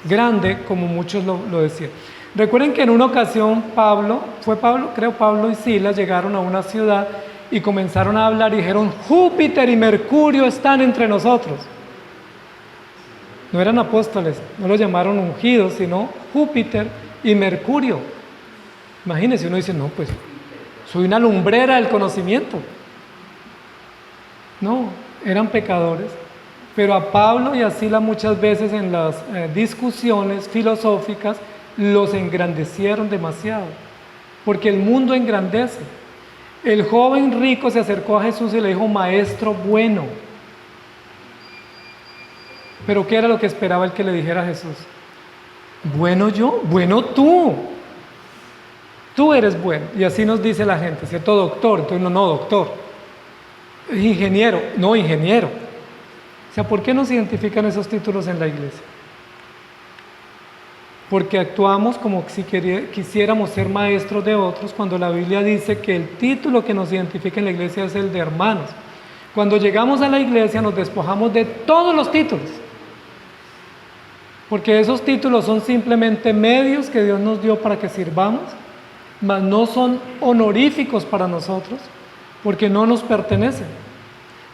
grande como muchos lo decían. Recuerden que en una ocasión Pablo y Silas llegaron a una ciudad y comenzaron a hablar y dijeron, Júpiter y Mercurio están entre nosotros. No eran apóstoles, no los llamaron ungidos, sino Júpiter y Mercurio. Imagínense, uno dice, no, pues soy una lumbrera del conocimiento. No, eran pecadores. Pero a Pablo y a Silas muchas veces en las discusiones filosóficas los engrandecieron demasiado, porque el mundo engrandece. El joven rico se acercó a Jesús y le dijo, maestro bueno. Pero ¿qué era lo que esperaba el que le dijera a Jesús? Bueno yo, bueno tú. Tú eres bueno. Y así nos dice la gente, ¿cierto? Doctor. Entonces no, doctor. Ingeniero, no ingeniero. O sea, ¿por qué nos identifican esos títulos en la iglesia? Porque actuamos como si quisiéramos ser maestros de otros, cuando la Biblia dice que el título que nos identifica en la iglesia es el de hermanos. Cuando llegamos a la iglesia nos despojamos de todos los títulos, porque esos títulos son simplemente medios que Dios nos dio para que sirvamos, mas no son honoríficos para nosotros, porque no nos pertenecen.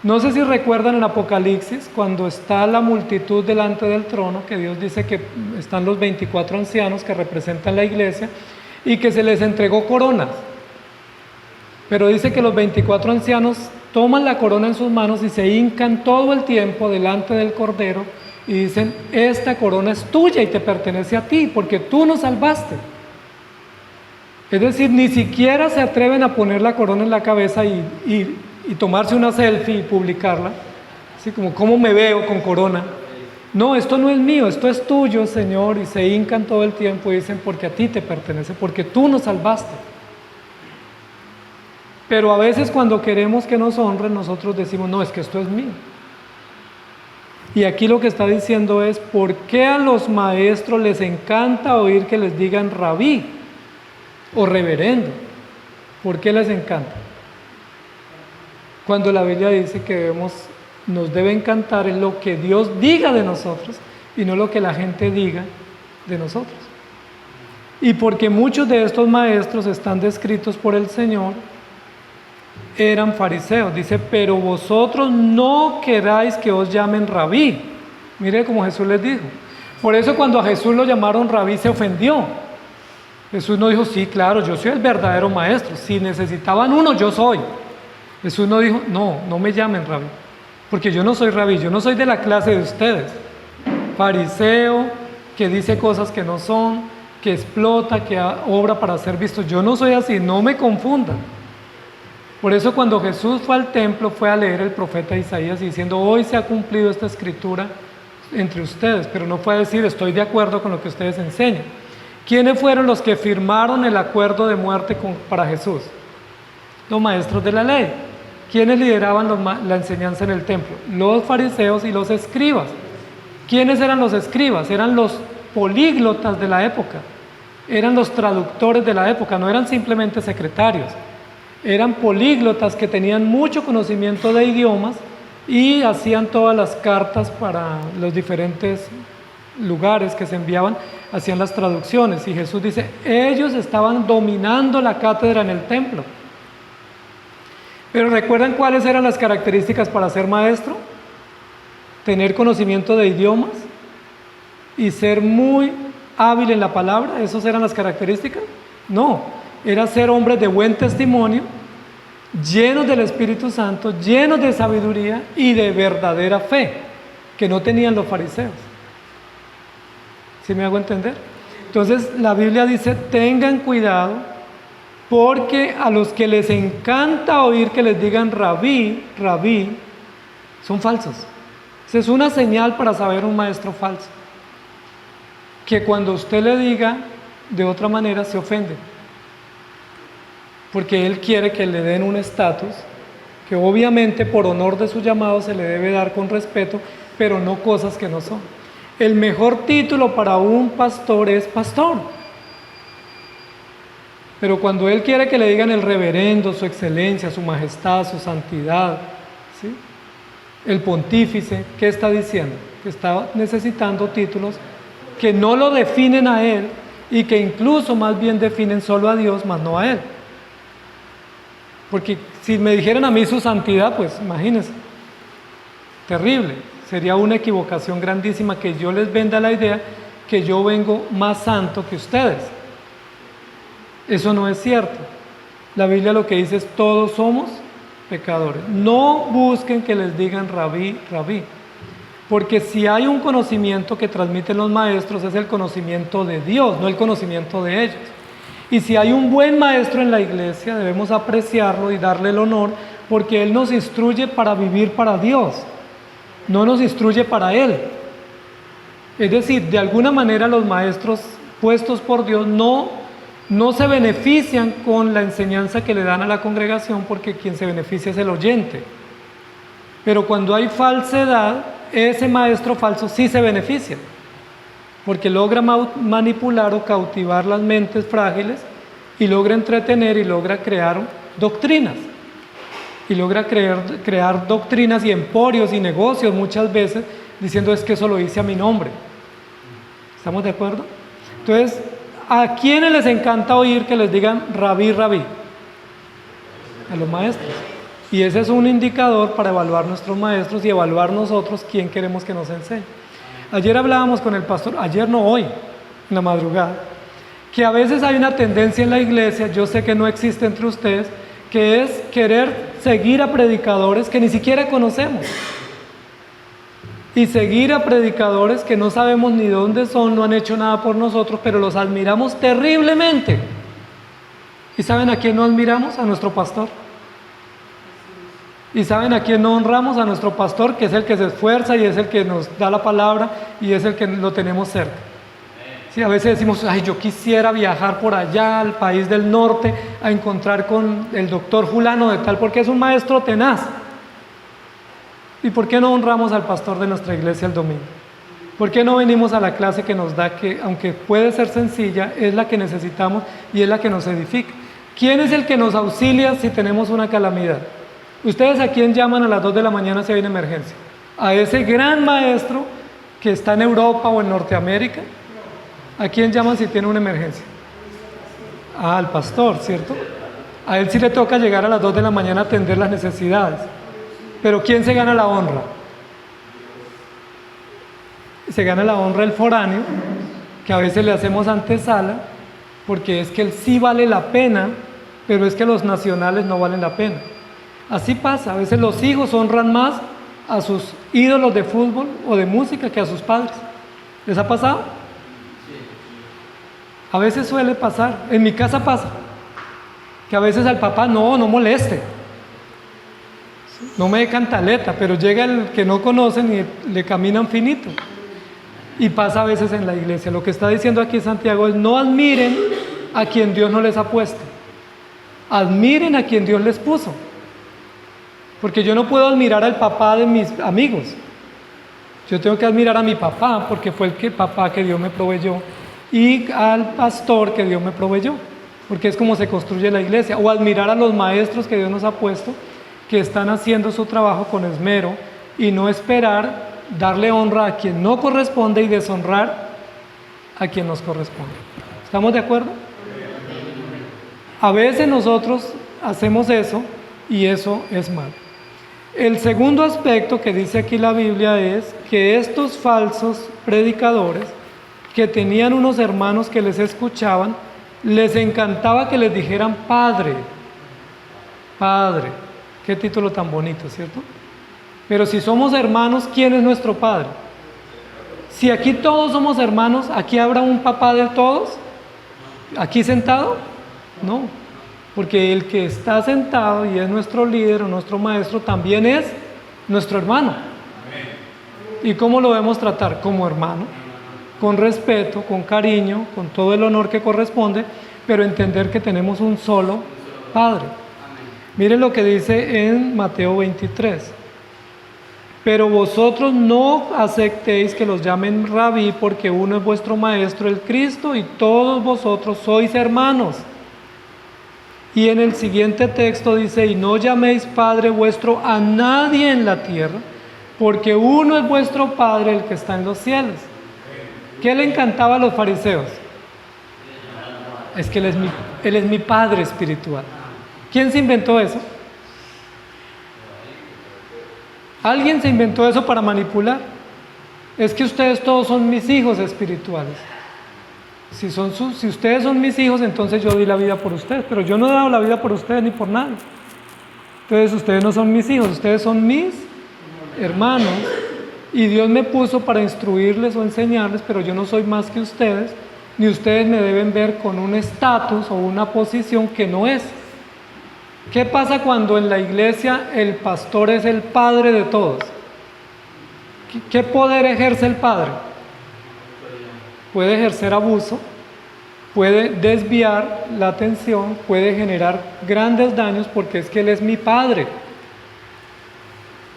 No sé si recuerdan en Apocalipsis, cuando está la multitud delante del trono, que Dios dice que están los 24 ancianos que representan la iglesia y que se les entregó coronas. Pero dice que los 24 ancianos toman la corona en sus manos y se hincan todo el tiempo delante del Cordero y dicen: esta corona es tuya y te pertenece a ti, porque tú nos salvaste. Es decir, ni siquiera se atreven a poner la corona en la cabeza y tomarse una selfie y publicarla, así como ¿cómo me veo con corona? No, esto no es mío, esto es tuyo, Señor, y se hincan todo el tiempo y dicen: porque a ti te pertenece, porque tú nos salvaste. Pero a veces cuando queremos que nos honren, nosotros decimos: no, es que esto es mío. Y aquí lo que está diciendo es: ¿por qué a los maestros les encanta oír que les digan rabí o reverendo? ¿Por qué les encanta? Cuando la Biblia dice que nos debe encantar es lo que Dios diga de nosotros y no lo que la gente diga de nosotros. Y porque muchos de estos maestros están descritos por el Señor, eran fariseos. Dice: pero vosotros no queráis que os llamen rabí. Mire cómo Jesús les dijo. Por eso cuando a Jesús lo llamaron rabí se ofendió. Jesús no dijo: sí, claro, yo soy el verdadero maestro. Si necesitaban uno, yo soy. Jesús no dijo: no me llamen rabí, porque yo no soy rabí, yo no soy de la clase de ustedes. Fariseo, que dice cosas que no son, que explota, que obra para ser visto. Yo no soy así, no me confundan. Por eso cuando Jesús fue al templo, fue a leer el profeta Isaías diciendo: hoy se ha cumplido esta escritura entre ustedes, pero no fue a decir: estoy de acuerdo con lo que ustedes enseñan. ¿Quiénes fueron los que firmaron el acuerdo de muerte para Jesús? Los maestros de la ley. ¿Quiénes lideraban la enseñanza en el templo? Los fariseos y los escribas. ¿Quiénes eran los escribas? Eran los políglotas de la época, eran los traductores de la época, no eran simplemente secretarios, eran políglotas que tenían mucho conocimiento de idiomas y hacían todas las cartas para los diferentes lugares que se enviaban, hacían las traducciones. Y Jesús dice: ellos estaban dominando la cátedra en el templo. Pero ¿recuerdan cuáles eran las características para ser maestro? Tener conocimiento de idiomas y ser muy hábil en la palabra. ¿Esas eran las características? No, era ser hombres de buen testimonio, llenos del Espíritu Santo, llenos de sabiduría y de verdadera fe, que no tenían los fariseos. ¿Sí me hago entender? Entonces la Biblia dice: tengan cuidado, porque a los que les encanta oír que les digan rabí, rabí, son falsos. Esa es una señal para saber un maestro falso, que cuando usted le diga de otra manera se ofende, porque él quiere que le den un estatus que obviamente por honor de su llamado se le debe dar con respeto, pero no cosas que no son. El mejor título para un pastor es pastor. Pero cuando él quiere que le digan el reverendo, su excelencia, su majestad, su santidad, ¿sí?, el pontífice, ¿qué está diciendo? Que está necesitando títulos que no lo definen a él y que incluso más bien definen solo a Dios, más no a él. Porque si me dijeran a mí su santidad, pues imagínense, terrible. Sería una equivocación grandísima que yo les venda la idea que yo vengo más santo que ustedes. Eso no es cierto. La Biblia lo que dice es: todos somos pecadores. No busquen que les digan rabí, rabí. Porque si hay un conocimiento que transmiten los maestros, es el conocimiento de Dios, no el conocimiento de ellos. Y si hay un buen maestro en la iglesia, debemos apreciarlo y darle el honor, porque él nos instruye para vivir para Dios, no nos instruye para él. Es decir, de alguna manera los maestros puestos por Dios no se benefician con la enseñanza que le dan a la congregación, porque quien se beneficia es el oyente. Pero cuando hay falsedad, ese maestro falso sí se beneficia, porque logra manipular o cautivar las mentes frágiles y logra entretener y logra crear doctrinas. Y logra crear doctrinas y emporios y negocios muchas veces diciendo es que eso lo hice a mi nombre. ¿Estamos de acuerdo? Entonces, ¿a quiénes les encanta oír que les digan rabí, rabí? A los maestros. Y ese es un indicador para evaluar nuestros maestros y evaluar nosotros quién queremos que nos enseñe. Ayer hablábamos con el pastor, ayer no, hoy, en la madrugada, que a veces hay una tendencia en la iglesia, yo sé que no existe entre ustedes, que es querer seguir a predicadores que ni siquiera conocemos. Y seguir a predicadores que no sabemos ni dónde son, no han hecho nada por nosotros, pero los admiramos terriblemente. ¿Y saben a quién no admiramos? A nuestro pastor. ¿Y saben a quién no honramos? A nuestro pastor, que es el que se esfuerza y es el que nos da la palabra y es el que lo tenemos cerca. Sí, a veces decimos, ay, yo quisiera viajar por allá al país del norte a encontrar con el doctor fulano de tal, porque es un maestro tenaz. ¿Y por qué no honramos al pastor de nuestra iglesia el domingo? ¿Por qué no venimos a la clase que nos da, que aunque puede ser sencilla, es la que necesitamos y es la que nos edifica? ¿Quién es el que nos auxilia si tenemos una calamidad? ¿Ustedes a quién llaman a las 2 de la mañana si hay una emergencia? ¿A ese gran maestro que está en Europa o en Norteamérica? ¿A quién llaman si tiene una emergencia? Al pastor, ¿cierto? A él sí le toca llegar a las 2 de la mañana a atender las necesidades. Pero ¿quién se gana la honra? Se gana la honra el foráneo, que a veces le hacemos antesala, porque es que él sí vale la pena, pero es que los nacionales no valen la pena. Así pasa, a veces los hijos honran más a sus ídolos de fútbol o de música que a sus padres. ¿Les ha pasado? A veces suele pasar, en mi casa pasa, que a veces al papá no moleste, no me dé cantaleta, pero llega el que no conocen y le caminan finito. Y pasa a veces en la iglesia. Lo que está diciendo aquí Santiago es: no admiren a quien Dios no les ha puesto, admiren a quien Dios les puso. Porque yo no puedo admirar al papá de mis amigos, yo tengo que admirar a mi papá, porque fue el papá que Dios me proveyó, y al pastor que Dios me proveyó, porque es como se construye la iglesia. O admirar a los maestros que Dios nos ha puesto, que están haciendo su trabajo con esmero, y no esperar darle honra a quien no corresponde y deshonrar a quien nos corresponde. ¿Estamos de acuerdo? A veces nosotros hacemos eso y eso es mal. El segundo aspecto que dice aquí la Biblia es que estos falsos predicadores, que tenían unos hermanos que les escuchaban, les encantaba que les dijeran Padre, Padre. Qué título tan bonito, ¿cierto? Pero si somos hermanos, ¿quién es nuestro Padre? Si aquí todos somos hermanos, ¿aquí habrá un papá de todos? ¿Aquí sentado? No, porque el que está sentado y es nuestro líder o nuestro maestro también es nuestro hermano. ¿Y cómo lo debemos tratar? Como hermano, con respeto, con cariño, con todo el honor que corresponde, pero entender que tenemos un solo Padre. Miren lo que dice en Mateo 23. Pero vosotros no aceptéis que los llamen rabí, porque uno es vuestro maestro, el Cristo, y todos vosotros sois hermanos. Y en el siguiente texto dice: y no llaméis Padre vuestro a nadie en la tierra, porque uno es vuestro Padre, el que está en los cielos. ¿Qué le encantaba a los fariseos? Es que Él es mi Padre espiritual. ¿Quién se inventó eso? Alguien se inventó eso para manipular. Es que ustedes todos son mis hijos espirituales. Si ustedes son mis hijos, entonces yo di la vida por ustedes, pero yo no he dado la vida por ustedes ni por nadie. Entonces ustedes no son mis hijos, ustedes son mis hermanos, y Dios me puso para instruirles o enseñarles, pero yo no soy más que ustedes, ni ustedes me deben ver con un estatus o una posición que no es. ¿Qué pasa cuando en la iglesia el pastor es el padre de todos? ¿Qué poder ejerce el padre? puede ejercer abuso, puede desviar la atención, puede generar grandes daños porque es que Él es mi Padre.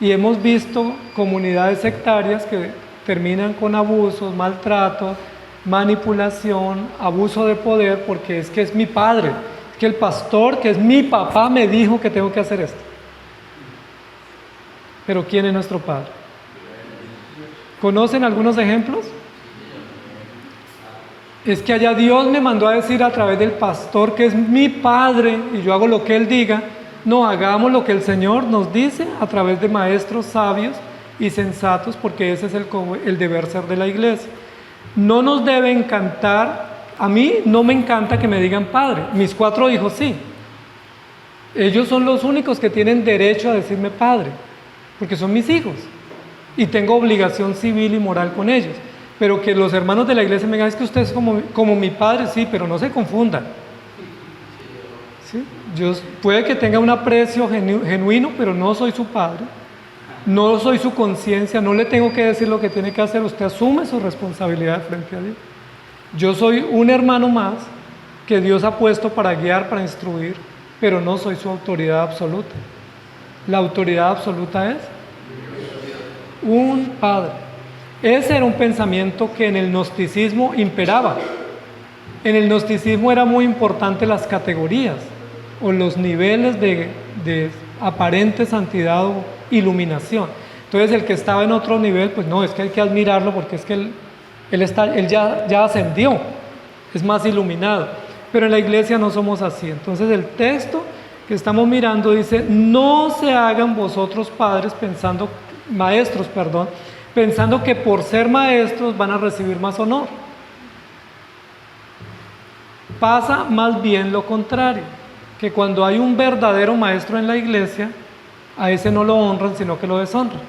Y hemos visto comunidades sectarias que terminan con abusos, maltrato, manipulación, abuso de poder, porque es que es mi Padre, es que el pastor, que es mi papá, me dijo que tengo que hacer esto. Pero ¿quién es nuestro Padre? ¿Conocen algunos ejemplos? Es que allá Dios me mandó a decir a través del pastor que es mi Padre y yo hago lo que Él diga. No, hagamos lo que el Señor nos dice a través de maestros sabios y sensatos, porque ese es el deber ser de la iglesia. No nos debe encantar, a mí no me encanta que me digan Padre, mis 4 hijos sí. Ellos son los únicos que tienen derecho a decirme Padre, porque son mis hijos y tengo obligación civil y moral con ellos. Pero que los hermanos de la iglesia me digan, es que usted es como mi Padre, sí, pero no se confundan. ¿Sí? Yo puede que tenga un aprecio genuino, pero no soy su Padre, no soy su conciencia, no le tengo que decir lo que tiene que hacer. Usted asume su responsabilidad frente a Dios. Yo soy un hermano más que Dios ha puesto para guiar, para instruir, pero no soy su autoridad absoluta. La autoridad absoluta es un Padre. Ese era un pensamiento que en el gnosticismo imperaba. En el gnosticismo era muy importante las categorías o los niveles de aparente santidad o iluminación. Entonces el que estaba en otro nivel, pues no, es que hay que admirarlo porque es que él ya ascendió, es más iluminado. Pero en la iglesia no somos así. Entonces el texto que estamos mirando dice, no se hagan vosotros maestros, pensando que por ser maestros van a recibir más honor. Pasa más bien lo contrario, que cuando hay un verdadero maestro en la iglesia, a ese no lo honran, sino que lo deshonran.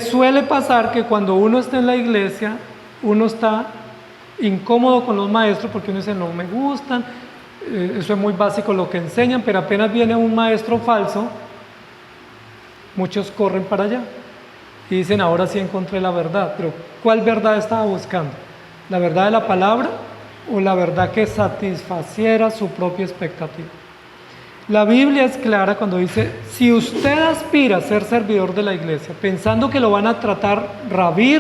Suele pasar que cuando uno está en la iglesia, uno está incómodo con los maestros porque uno dice, no me gustan, eso es muy básico lo que enseñan, pero apenas viene un maestro falso, muchos corren para allá y dicen, ahora sí encontré la verdad. Pero ¿cuál verdad estaba buscando? ¿La verdad de la palabra o la verdad que satisfaciera su propia expectativa? La Biblia es clara cuando dice, si usted aspira a ser servidor de la iglesia, pensando que lo van a tratar rabí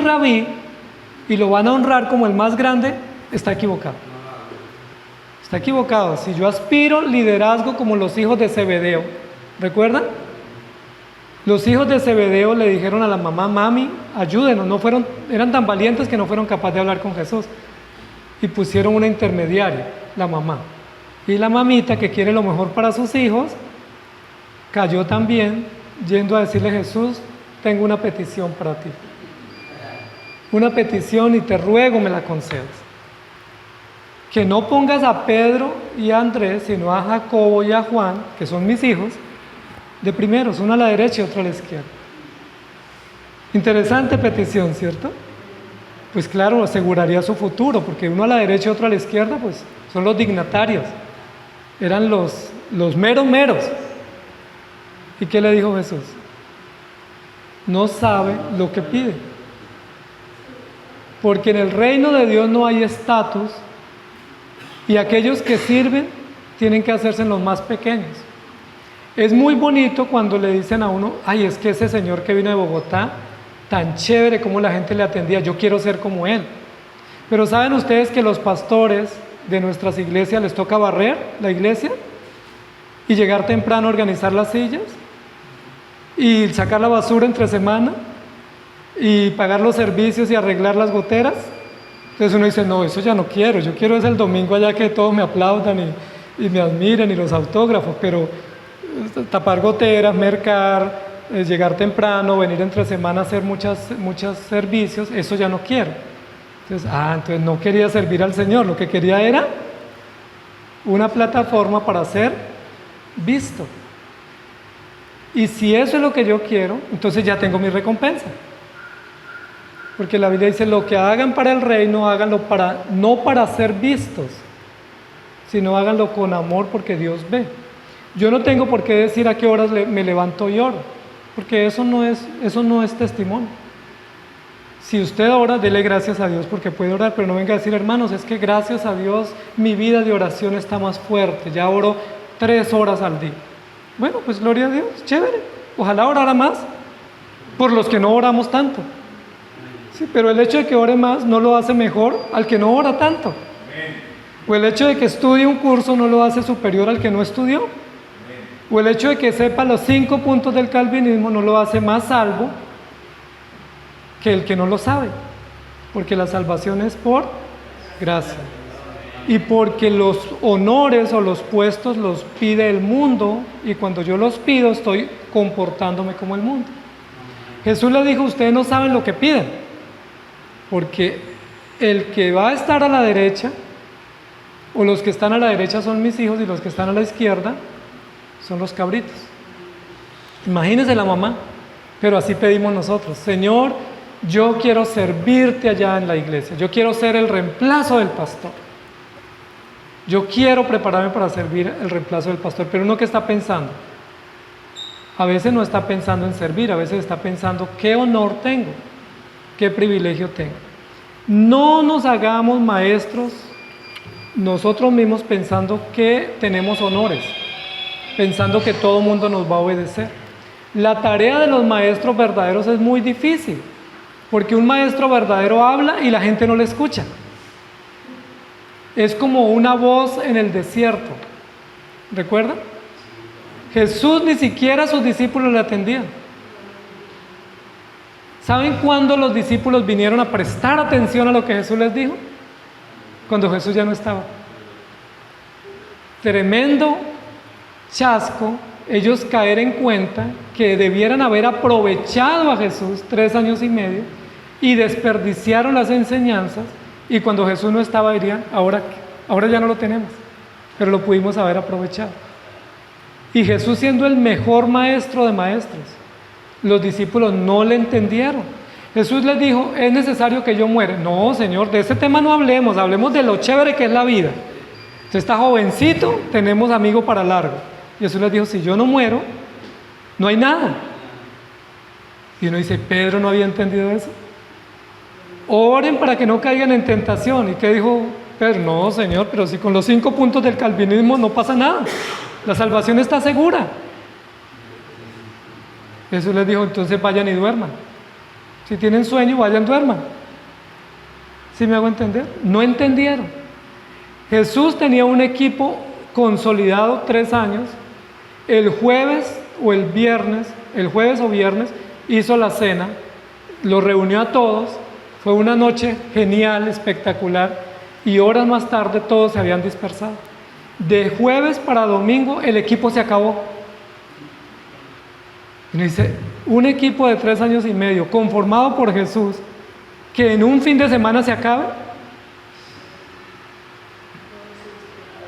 y lo van a honrar como el más grande, está equivocado. Está equivocado. Si yo aspiro liderazgo como los hijos de Zebedeo, ¿recuerdan? Los hijos de Zebedeo le dijeron a la mamá, mami, ayúdenos, eran tan valientes que no fueron capaces de hablar con Jesús. Y pusieron una intermediaria, la mamá. Y la mamita, que quiere lo mejor para sus hijos, cayó también yendo a decirle, Jesús, tengo una petición para ti. Una petición y te ruego me la concedas. Que no pongas a Pedro y a Andrés, sino a Jacobo y a Juan, que son mis hijos, de primeros, uno a la derecha y otro a la izquierda. Interesante petición, ¿cierto? Pues claro, aseguraría su futuro, porque uno a la derecha y otro a la izquierda, pues son los dignatarios, eran los meros. ¿Y qué le dijo Jesús? No sabe lo que pide, porque en el reino de Dios no hay estatus, y aquellos que sirven tienen que hacerse en los más pequeños. Es muy bonito cuando le dicen a uno, ay, es que ese señor que vino de Bogotá, tan chévere como la gente le atendía, yo quiero ser como él. Pero ¿saben ustedes que los pastores de nuestras iglesias les toca barrer la iglesia? Y llegar temprano a organizar las sillas, y sacar la basura entre semana, y pagar los servicios y arreglar las goteras. Entonces uno dice, no, eso ya no quiero, yo quiero es el domingo allá que todos me aplaudan y me admiren y los autógrafos, pero tapar goteras, mercar, llegar temprano, venir entre semana a hacer muchos servicios, eso ya no quiero. Entonces no quería servir al Señor, lo que quería era una plataforma para ser visto. Y si eso es lo que yo quiero, entonces ya tengo mi recompensa. Porque la Biblia dice, lo que hagan para el reino, háganlo no para ser vistos, sino háganlo con amor porque Dios ve. Yo no tengo por qué decir a qué horas me levanto y oro, porque eso no es testimonio. Si usted ora, dele gracias a Dios porque puede orar, pero no venga a decir, hermanos, es que gracias a Dios mi vida de oración está más fuerte, ya oro 3 horas al día. Bueno, pues gloria a Dios, chévere, ojalá orara más, por los que no oramos tanto. Sí, pero el hecho de que ore más no lo hace mejor al que no ora tanto. O el hecho de que estudie un curso no lo hace superior al que no estudió. O el hecho de que sepa los 5 puntos del calvinismo no lo hace más salvo que el que no lo sabe, porque la salvación es por gracia y porque los honores o los puestos los pide el mundo, y cuando yo los pido estoy comportándome como el mundo. Jesús le dijo, ustedes no saben lo que piden, porque el que va a estar a la derecha, o los que están a la derecha son mis hijos y los que están a la izquierda son los cabritos. Imagínense la mamá, pero así pedimos nosotros, Señor, yo quiero servirte allá en la iglesia, yo quiero ser el reemplazo del pastor, yo quiero prepararme para servir el reemplazo del pastor. Pero uno, ¿qué está pensando? A veces no está pensando en servir, a veces está pensando qué honor tengo, qué privilegio tengo. No nos hagamos maestros nosotros mismos pensando que tenemos honores, pensando que todo el mundo nos va a obedecer. La tarea de los maestros verdaderos es muy difícil, porque un maestro verdadero habla y la gente no le escucha. Es como una voz en el desierto. ¿Recuerdan? Jesús ni siquiera a sus discípulos le atendían. ¿Saben cuándo los discípulos vinieron a prestar atención a lo que Jesús les dijo? Cuando Jesús ya no estaba. Tremendo chasco ellos caer en cuenta que debieran haber aprovechado a Jesús 3 años y medio y desperdiciaron las enseñanzas, y cuando Jesús no estaba dirían, ahora ya no lo tenemos, pero lo pudimos haber aprovechado. Y Jesús, siendo el mejor maestro de maestros, los discípulos no le entendieron. Jesús les dijo, es necesario que yo muera. No, Señor, de ese tema no hablemos, hablemos de lo chévere que es la vida. Usted está jovencito, tenemos amigo para largo. Jesús les dijo, si yo no muero, no hay nada. Y uno dice, Pedro no había entendido eso. Oren para que no caigan en tentación. ¿Y qué dijo Pedro? No, Señor, pero si con los 5 puntos del calvinismo no pasa nada, la salvación está segura. Jesús les dijo, entonces vayan y duerman. Si tienen sueño, vayan y duerman. ¿Sí me hago entender? No entendieron. Jesús tenía un equipo consolidado 3 años. El jueves o viernes, hizo la cena, los reunió a todos, fue una noche genial, espectacular, y horas más tarde todos se habían dispersado. De jueves para domingo el equipo se acabó. Y dice, un equipo de 3 años y medio, conformado por Jesús, que en un fin de semana se acabe.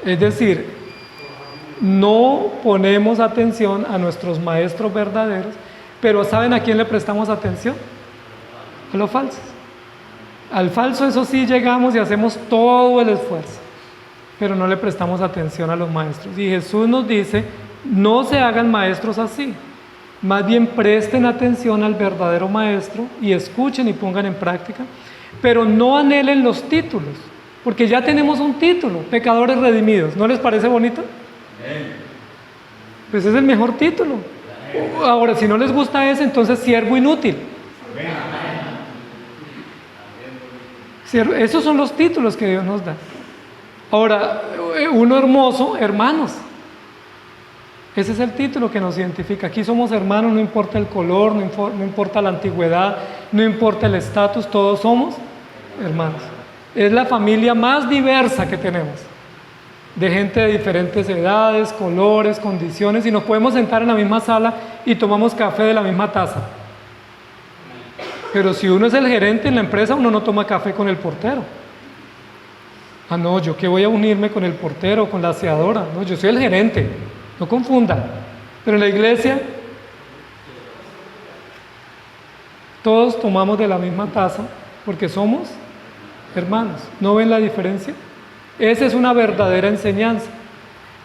Es decir, no ponemos atención a nuestros maestros verdaderos, pero ¿saben a quién le prestamos atención? A los falsos. Al falso, eso sí, llegamos y hacemos todo el esfuerzo, pero no le prestamos atención a los maestros. Y Jesús nos dice, no se hagan maestros así, más bien presten atención al verdadero maestro y escuchen y pongan en práctica, pero no anhelen los títulos, porque ya tenemos un título, pecadores redimidos. ¿No les parece bonito? Pues es el mejor título. Ahora, si no les gusta ese, entonces siervo inútil. Esos son los títulos que Dios nos da. Ahora, uno hermoso, hermanos. Ese es el título que nos identifica. Aquí somos hermanos, no importa el color, no importa la antigüedad, no importa el estatus, todos somos hermanos. Es la familia más diversa que tenemos, de gente de diferentes edades, colores, condiciones, y nos podemos sentar en la misma sala y tomamos café de la misma taza. Pero si uno es el gerente en la empresa, uno no toma café con el portero. Ah, no, yo qué voy a unirme con el portero, con la aseadora. No, yo soy el gerente, no confunda. Pero en la iglesia, todos tomamos de la misma taza porque somos hermanos. ¿No ven la diferencia? Esa es una verdadera enseñanza.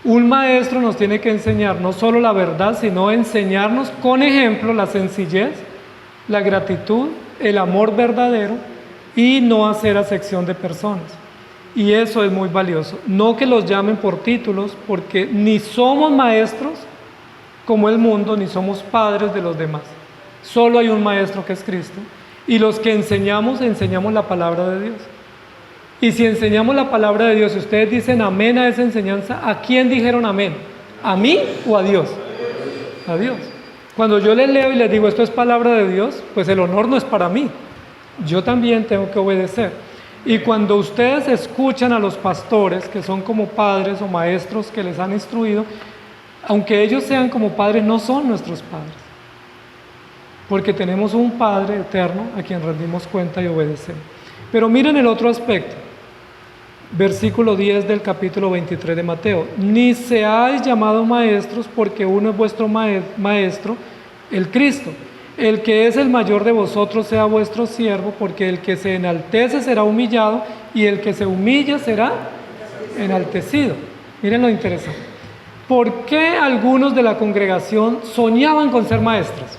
Un maestro nos tiene que enseñar no solo la verdad, sino enseñarnos con ejemplo la sencillez, la gratitud el amor verdadero y no hacer acepción de personas. Y eso es muy valioso. No que los llamen por títulos, porque ni somos maestros como el mundo, ni somos padres de los demás. Solo hay un maestro que es Cristo. Y los que enseñamos la palabra de Dios. Y si enseñamos la palabra de Dios y ustedes dicen amén a esa enseñanza, ¿a quién dijeron amén? ¿A mí o a Dios? A Dios. Cuando yo les leo y les digo esto es palabra de Dios, pues el honor no es para mí. Yo también tengo que obedecer. Y cuando ustedes escuchan a los pastores, que son como padres o maestros que les han instruido, aunque ellos sean como padres, no son nuestros padres. Porque tenemos un Padre eterno a quien rendimos cuenta y obedecemos. Pero miren el otro aspecto. Versículo 10 del capítulo 23 de Mateo. Ni seáis llamados maestros, porque uno es vuestro maestro, el Cristo. El que es el mayor de vosotros sea vuestro siervo, porque el que se enaltece será humillado, y el que se humilla será enaltecido. Miren lo interesante. ¿Por qué algunos de la congregación soñaban con ser maestros?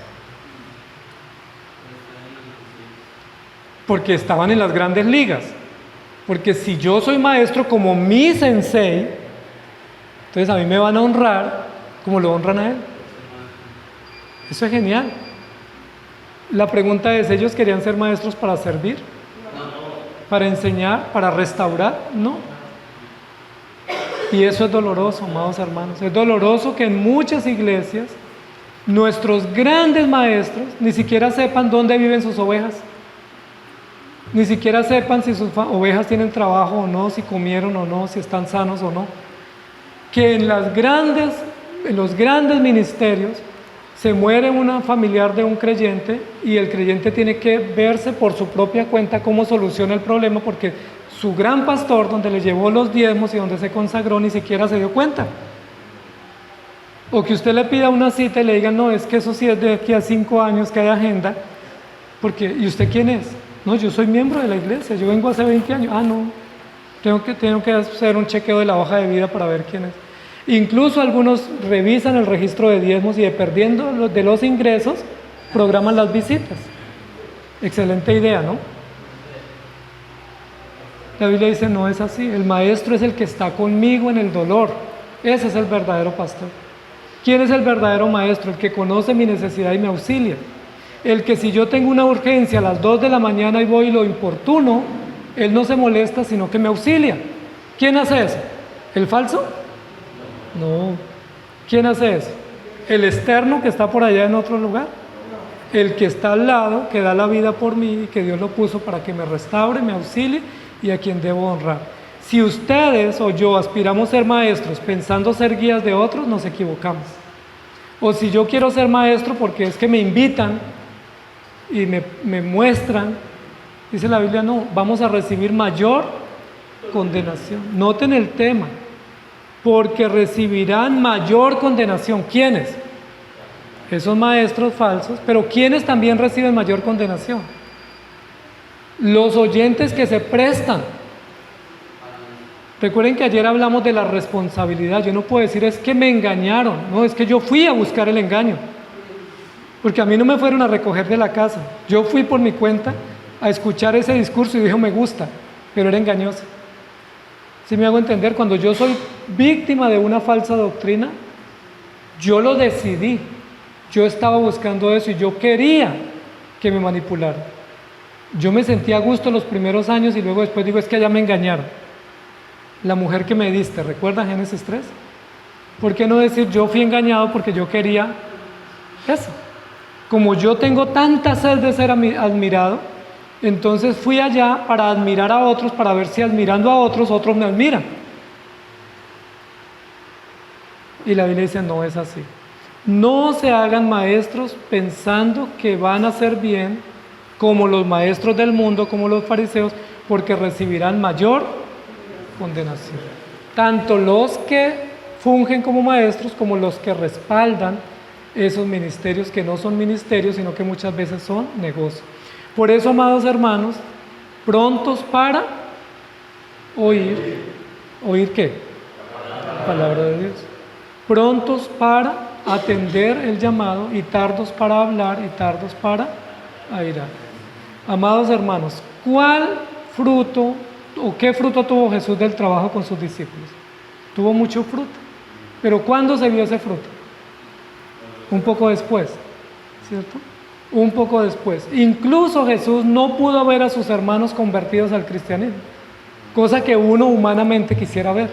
Porque estaban en las grandes ligas. Porque si yo soy maestro como mi sensei, entonces a mí me van a honrar como lo honran a él. Eso es genial. La pregunta es, ¿ellos querían ser maestros para servir? ¿Para enseñar? ¿Para restaurar? No. Y eso es doloroso, amados hermanos. Es doloroso que en muchas iglesias nuestros grandes maestros ni siquiera sepan dónde viven sus ovejas. Ni siquiera sepan si sus ovejas tienen trabajo o no, si comieron o no, si están sanos o no. Que en los grandes ministerios se muere una familiar de un creyente y el creyente tiene que verse por su propia cuenta cómo soluciona el problema, porque su gran pastor, donde le llevó los diezmos y donde se consagró, ni siquiera se dio cuenta. O que usted le pida una cita y le digan, no, es que eso sí es de aquí a 5 años que hay agenda, porque ¿y usted quién es? No, yo soy miembro de la iglesia, yo vengo hace 20 años. Ah, no, tengo que hacer un chequeo de la hoja de vida para ver quién es. Incluso algunos revisan el registro de diezmos y dependiendo de los ingresos, programan las visitas. Excelente idea, ¿no? La Biblia dice, no es así. El maestro es el que está conmigo en el dolor. Ese es el verdadero pastor. ¿Quién es el verdadero maestro? El que conoce mi necesidad y me auxilia. El que si yo tengo una urgencia a las 2 de la mañana y voy y lo importuno, él no se molesta, sino que me auxilia. ¿Quién hace eso? ¿El falso? No. ¿Quién hace eso? ¿El externo que está por allá en otro lugar? El que está al lado, que da la vida por mí y que Dios lo puso para que me restaure, me auxilie y a quien debo honrar. Si ustedes o yo aspiramos a ser maestros pensando ser guías de otros, nos equivocamos. O si yo quiero ser maestro porque es que me invitan y me muestran, dice la Biblia, no, vamos a recibir mayor condenación. Noten el tema, porque recibirán mayor condenación. ¿Quiénes? Esos maestros falsos, pero ¿quiénes también reciben mayor condenación? Los oyentes que se prestan. Recuerden que ayer hablamos de la responsabilidad. Yo no puedo decir es que me engañaron, no, es que yo fui a buscar el engaño. Porque a mí no me fueron a recoger de la casa. Yo fui por mi cuenta a escuchar ese discurso y dije, me gusta, pero era engañoso. ¿Sí me hago entender? Cuando yo soy víctima de una falsa doctrina, yo lo decidí. Yo estaba buscando eso y yo quería que me manipularan. Yo me sentía a gusto los primeros años y luego después digo, es que allá me engañaron. La mujer que me diste, ¿recuerda Génesis 3? ¿Por qué no decir yo fui engañado porque yo quería eso? Como yo tengo tanta sed de ser admirado, entonces fui allá para admirar a otros, para ver si admirando a otros, otros me admiran. Y la Biblia dice, no es así. No se hagan maestros pensando que van a hacer bien como los maestros del mundo, como los fariseos, porque recibirán mayor condenación. Tanto los que fungen como maestros como los que respaldan esos ministerios que no son ministerios, sino que muchas veces son negocios. Por eso, amados hermanos, prontos para oír. ¿Oír qué? La palabra de Dios. Prontos para atender el llamado y tardos para hablar y tardos para airar. Amados hermanos, ¿cuál fruto o qué fruto tuvo Jesús del trabajo con sus discípulos? Tuvo mucho fruto. Pero ¿cuándo se vio ese fruto? Un poco después, ¿cierto? Un poco después. Incluso Jesús no pudo ver a sus hermanos convertidos al cristianismo, cosa que uno humanamente quisiera ver.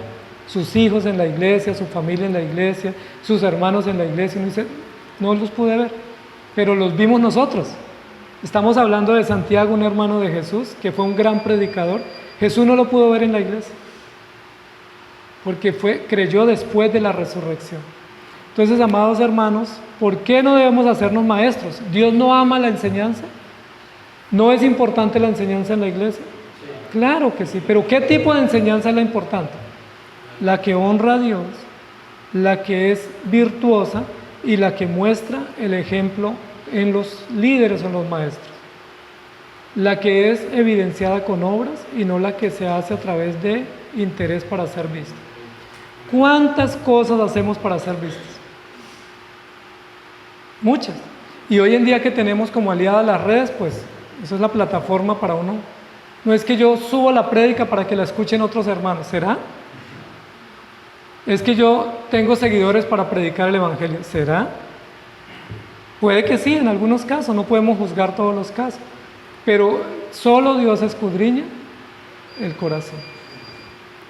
Sus hijos en la iglesia, su familia en la iglesia, sus hermanos en la iglesia. Uno dice, no los pude ver, pero los vimos nosotros. Estamos hablando de Santiago, un hermano de Jesús, que fue un gran predicador. Jesús no lo pudo ver en la iglesia, porque creyó después de la resurrección. Entonces, amados hermanos, ¿por qué no debemos hacernos maestros? ¿Dios no ama la enseñanza? ¿No es importante la enseñanza en la iglesia? Claro que sí, pero ¿qué tipo de enseñanza es la importante? La que honra a Dios, la que es virtuosa y la que muestra el ejemplo en los líderes o en los maestros. La que es evidenciada con obras y no la que se hace a través de interés para ser vista. ¿Cuántas cosas hacemos para ser vistos? Muchas. Y hoy en día que tenemos como aliada las redes, pues eso es la plataforma para uno. No es que yo subo la prédica para que la escuchen otros hermanos, ¿será? Es que yo tengo seguidores para predicar el evangelio, ¿será? Puede que sí, en algunos casos, no podemos juzgar todos los casos, pero solo Dios escudriña el corazón.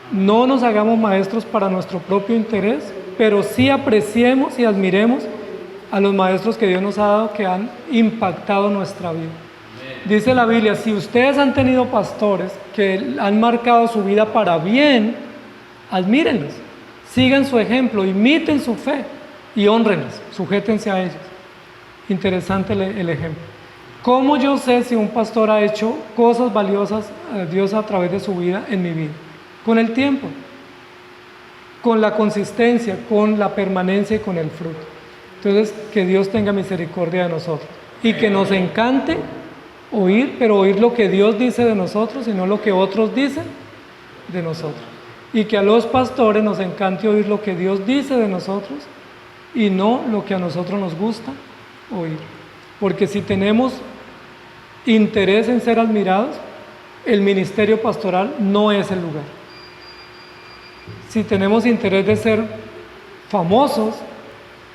No nos hagamos maestros para nuestro propio interés, pero sí apreciemos y admiremos a los maestros que Dios nos ha dado, que han impactado nuestra vida. Dice la Biblia, si ustedes han tenido pastores que han marcado su vida para bien, admírenlos, sigan su ejemplo, imiten su fe y honrenlos, sujétense a ellos. Interesante el ejemplo. ¿Cómo yo sé si un pastor ha hecho cosas valiosas a Dios a través de su vida en mi vida? Con el tiempo, con la consistencia, con la permanencia y con el fruto. Entonces, que Dios tenga misericordia de nosotros y que nos encante oír, pero oír lo que Dios dice de nosotros y no lo que otros dicen de nosotros. Y que a los pastores nos encante oír lo que Dios dice de nosotros y no lo que a nosotros nos gusta oír. Porque si tenemos interés en ser admirados, el ministerio pastoral no es el lugar. Si tenemos interés de ser famosos,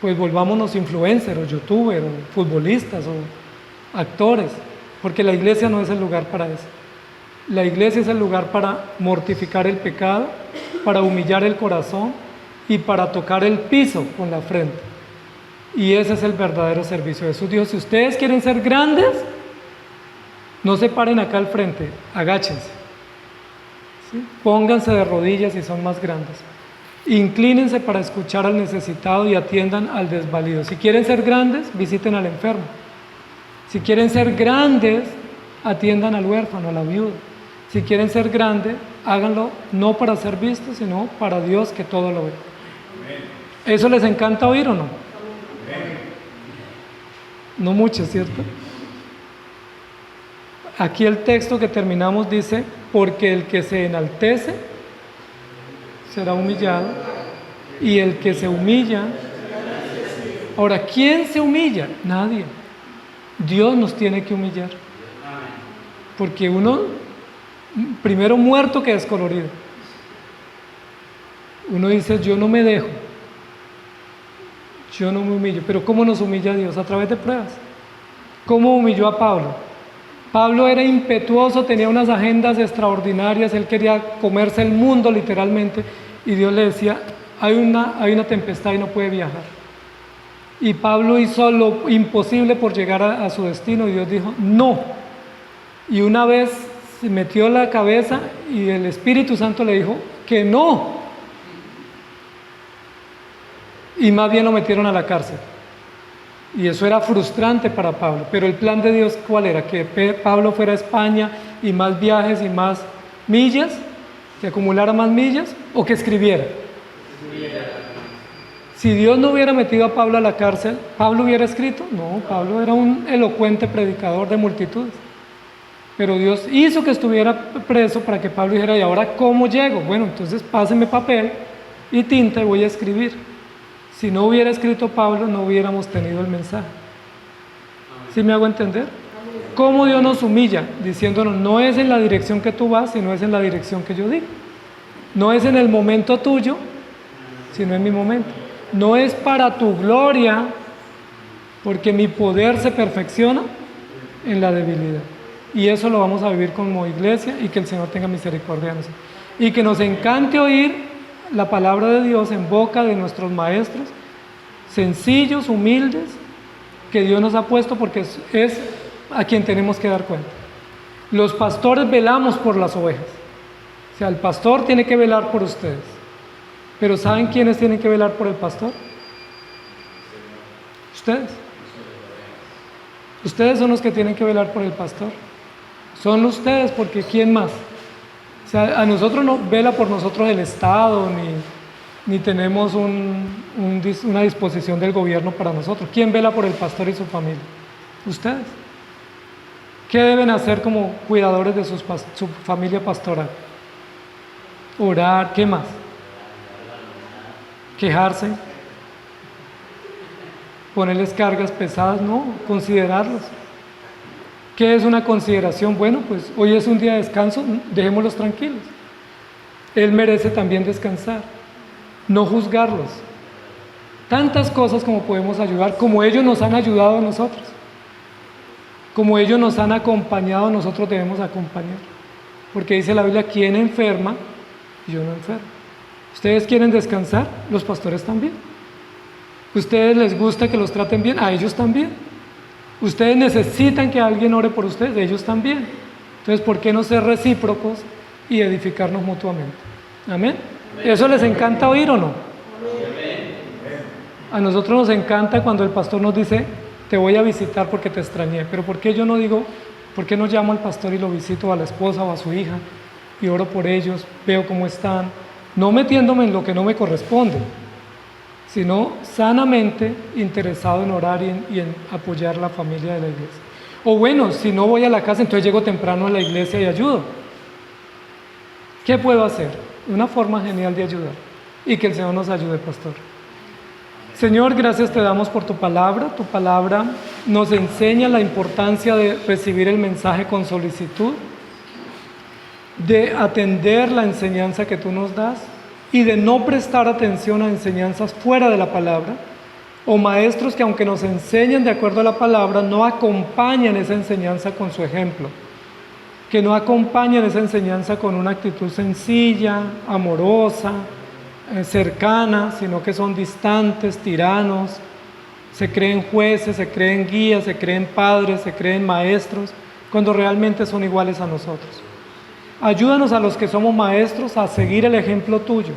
pues volvámonos influencers, o youtubers, o futbolistas, o actores, porque la iglesia no es el lugar para eso. La iglesia es el lugar para mortificar el pecado, para humillar el corazón y para tocar el piso con la frente. Y ese es el verdadero servicio de Jesús. Dijo, si ustedes quieren ser grandes, no se paren acá al frente, agáchense. ¿Sí? Pónganse de rodillas si son más grandes. Inclínense para escuchar al necesitado y atiendan al desvalido. Si quieren ser grandes, visiten al enfermo. Si quieren ser grandes, atiendan al huérfano, a la viuda. Si quieren ser grandes, háganlo no para ser vistos, sino para Dios que todo lo ve. ¿Eso les encanta oír o no? No mucho, ¿cierto? Aquí el texto que terminamos dice, porque el que se enaltece será humillado y el que se humilla. Ahora, ¿quién se humilla? Nadie. Dios nos tiene que humillar. Porque uno, primero muerto que descolorido. Uno dice, yo no me dejo. Yo no me humillo. Pero ¿cómo nos humilla Dios? A través de pruebas. ¿Cómo humilló a Pablo? Pablo era impetuoso, tenía unas agendas extraordinarias, él quería comerse el mundo literalmente, y Dios le decía, hay una tempestad y no puede viajar. Y Pablo hizo lo imposible por llegar a su destino, y Dios dijo, no. Y una vez se metió la cabeza y el Espíritu Santo le dijo que no. Y más bien lo metieron a la cárcel. Y eso era frustrante para Pablo. Pero el plan de Dios, ¿cuál era? Que Pablo fuera a España y más viajes y más millas, que acumulara más millas, o que escribiera. Si Dios no hubiera metido a Pablo a la cárcel, ¿Pablo hubiera escrito? No, Pablo era un elocuente predicador de multitudes. Pero Dios hizo que estuviera preso para que Pablo dijera, ¿y ahora cómo llego? Bueno, entonces pásenme papel y tinta y voy a escribir. Si no hubiera escrito Pablo, no hubiéramos tenido el mensaje. ¿Sí me hago entender? ¿Cómo Dios nos humilla? Diciéndonos, no es en la dirección que tú vas, sino es en la dirección que yo digo. No es en el momento tuyo, sino en mi momento. No es para tu gloria, porque mi poder se perfecciona en la debilidad. Y eso lo vamos a vivir como iglesia, y que el Señor tenga misericordia de nosotros. Y que nos encante oír la palabra de Dios en boca de nuestros maestros, sencillos, humildes, que Dios nos ha puesto, porque es a quien tenemos que dar cuenta. Los pastores velamos por las ovejas. O sea, el pastor tiene que velar por ustedes. Pero ¿saben quiénes tienen que velar por el pastor? Ustedes. Ustedes son los que tienen que velar por el pastor. Son ustedes, porque ¿quién más? O sea, a nosotros no vela por nosotros el Estado, ni tenemos una disposición del gobierno para nosotros. ¿Quién vela por el pastor y su familia? Ustedes. ¿Qué deben hacer como cuidadores de su familia pastoral? Orar, ¿qué más? Quejarse, ponerles cargas pesadas, no, considerarlos. ¿Qué es una consideración? Bueno, pues hoy es un día de descanso, dejémoslos tranquilos. Él merece también descansar, no juzgarlos. Tantas cosas como podemos ayudar, como ellos nos han ayudado a nosotros, como ellos nos han acompañado, nosotros debemos acompañar. Porque dice la Biblia, ¿quién enferma? Yo no enfermo. ¿Ustedes quieren descansar? Los pastores también. ¿Ustedes les gusta que los traten bien? A ellos también. ¿Ustedes necesitan que alguien ore por ustedes? Ellos también. Entonces, ¿por qué no ser recíprocos y edificarnos mutuamente? ¿Amén? ¿Eso les encanta oír o no? A nosotros nos encanta cuando el pastor nos dice, te voy a visitar porque te extrañé. Pero ¿por qué yo no digo, por qué no llamo al pastor y lo visito, a la esposa o a su hija, y oro por ellos, veo cómo están, no metiéndome en lo que no me corresponde, sino sanamente interesado en orar y en apoyar la familia de la iglesia? O bueno, si no voy a la casa, entonces llego temprano a la iglesia y ayudo. ¿Qué puedo hacer? Una forma genial de ayudar, y que el Señor nos ayude, pastor. Señor, gracias te damos por tu palabra nos enseña la importancia de recibir el mensaje con solicitud, de atender la enseñanza que tú nos das y de no prestar atención a enseñanzas fuera de la palabra, o maestros que aunque nos enseñan de acuerdo a la palabra, no acompañan esa enseñanza con su ejemplo, que no acompañan esa enseñanza con una actitud sencilla, amorosa, cercana, sino que son distantes, tiranos, se creen jueces, se creen guías, se creen padres, se creen maestros, cuando realmente son iguales a nosotros. Ayúdanos a los que somos maestros a seguir el ejemplo tuyo,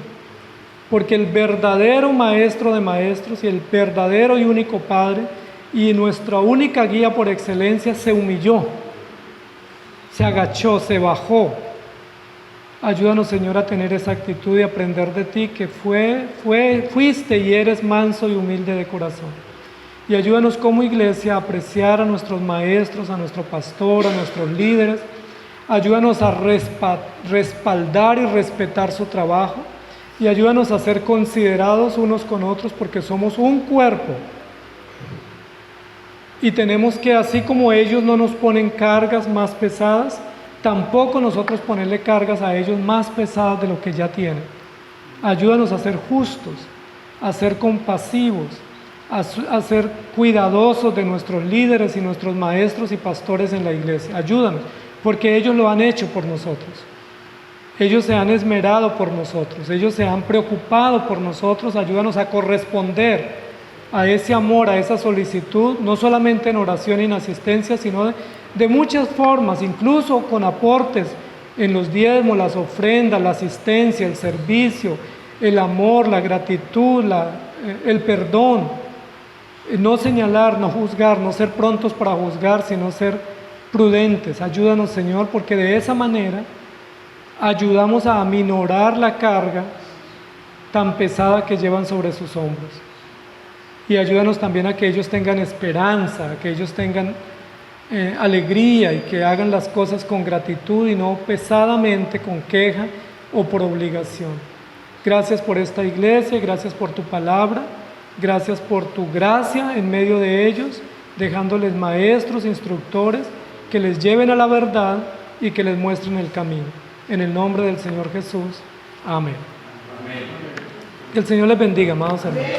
porque el verdadero maestro de maestros y el verdadero y único Padre y nuestra única guía por excelencia se humilló, se agachó, se bajó. Ayúdanos, Señor, a tener esa actitud y aprender de ti, que fuiste y eres manso y humilde de corazón. Y ayúdanos como iglesia a apreciar a nuestros maestros, a nuestro pastor, a nuestros líderes. Ayúdanos a respaldar y respetar su trabajo. Y ayúdanos a ser considerados unos con otros, porque somos un cuerpo. Y tenemos que, así como ellos no nos ponen cargas más pesadas, tampoco nosotros ponerle cargas a ellos más pesadas de lo que ya tienen. Ayúdanos a ser justos, a ser compasivos, a ser cuidadosos de nuestros líderes y nuestros maestros y pastores en la iglesia. Ayúdanos, porque ellos lo han hecho por nosotros. Ellos se han esmerado por nosotros, ellos se han preocupado por nosotros. Ayúdanos a corresponder a ese amor, a esa solicitud, no solamente en oración y en asistencia, sino de muchas formas, incluso con aportes en los diezmos, las ofrendas, la asistencia, el servicio, el amor, la gratitud, el perdón, no señalar, no juzgar, no ser prontos para juzgar, sino ser prudentes. Ayúdanos, Señor, porque de esa manera ayudamos a aminorar la carga tan pesada que llevan sobre sus hombros. Y ayúdanos también a que ellos tengan esperanza, a que ellos tengan alegría, y que hagan las cosas con gratitud y no pesadamente, con queja o por obligación. Gracias por esta iglesia, gracias por tu palabra, gracias por tu gracia en medio de ellos, dejándoles maestros, instructores, que les lleven a la verdad y que les muestren el camino. En el nombre del Señor Jesús. Amén. Que el Señor les bendiga, amados hermanos.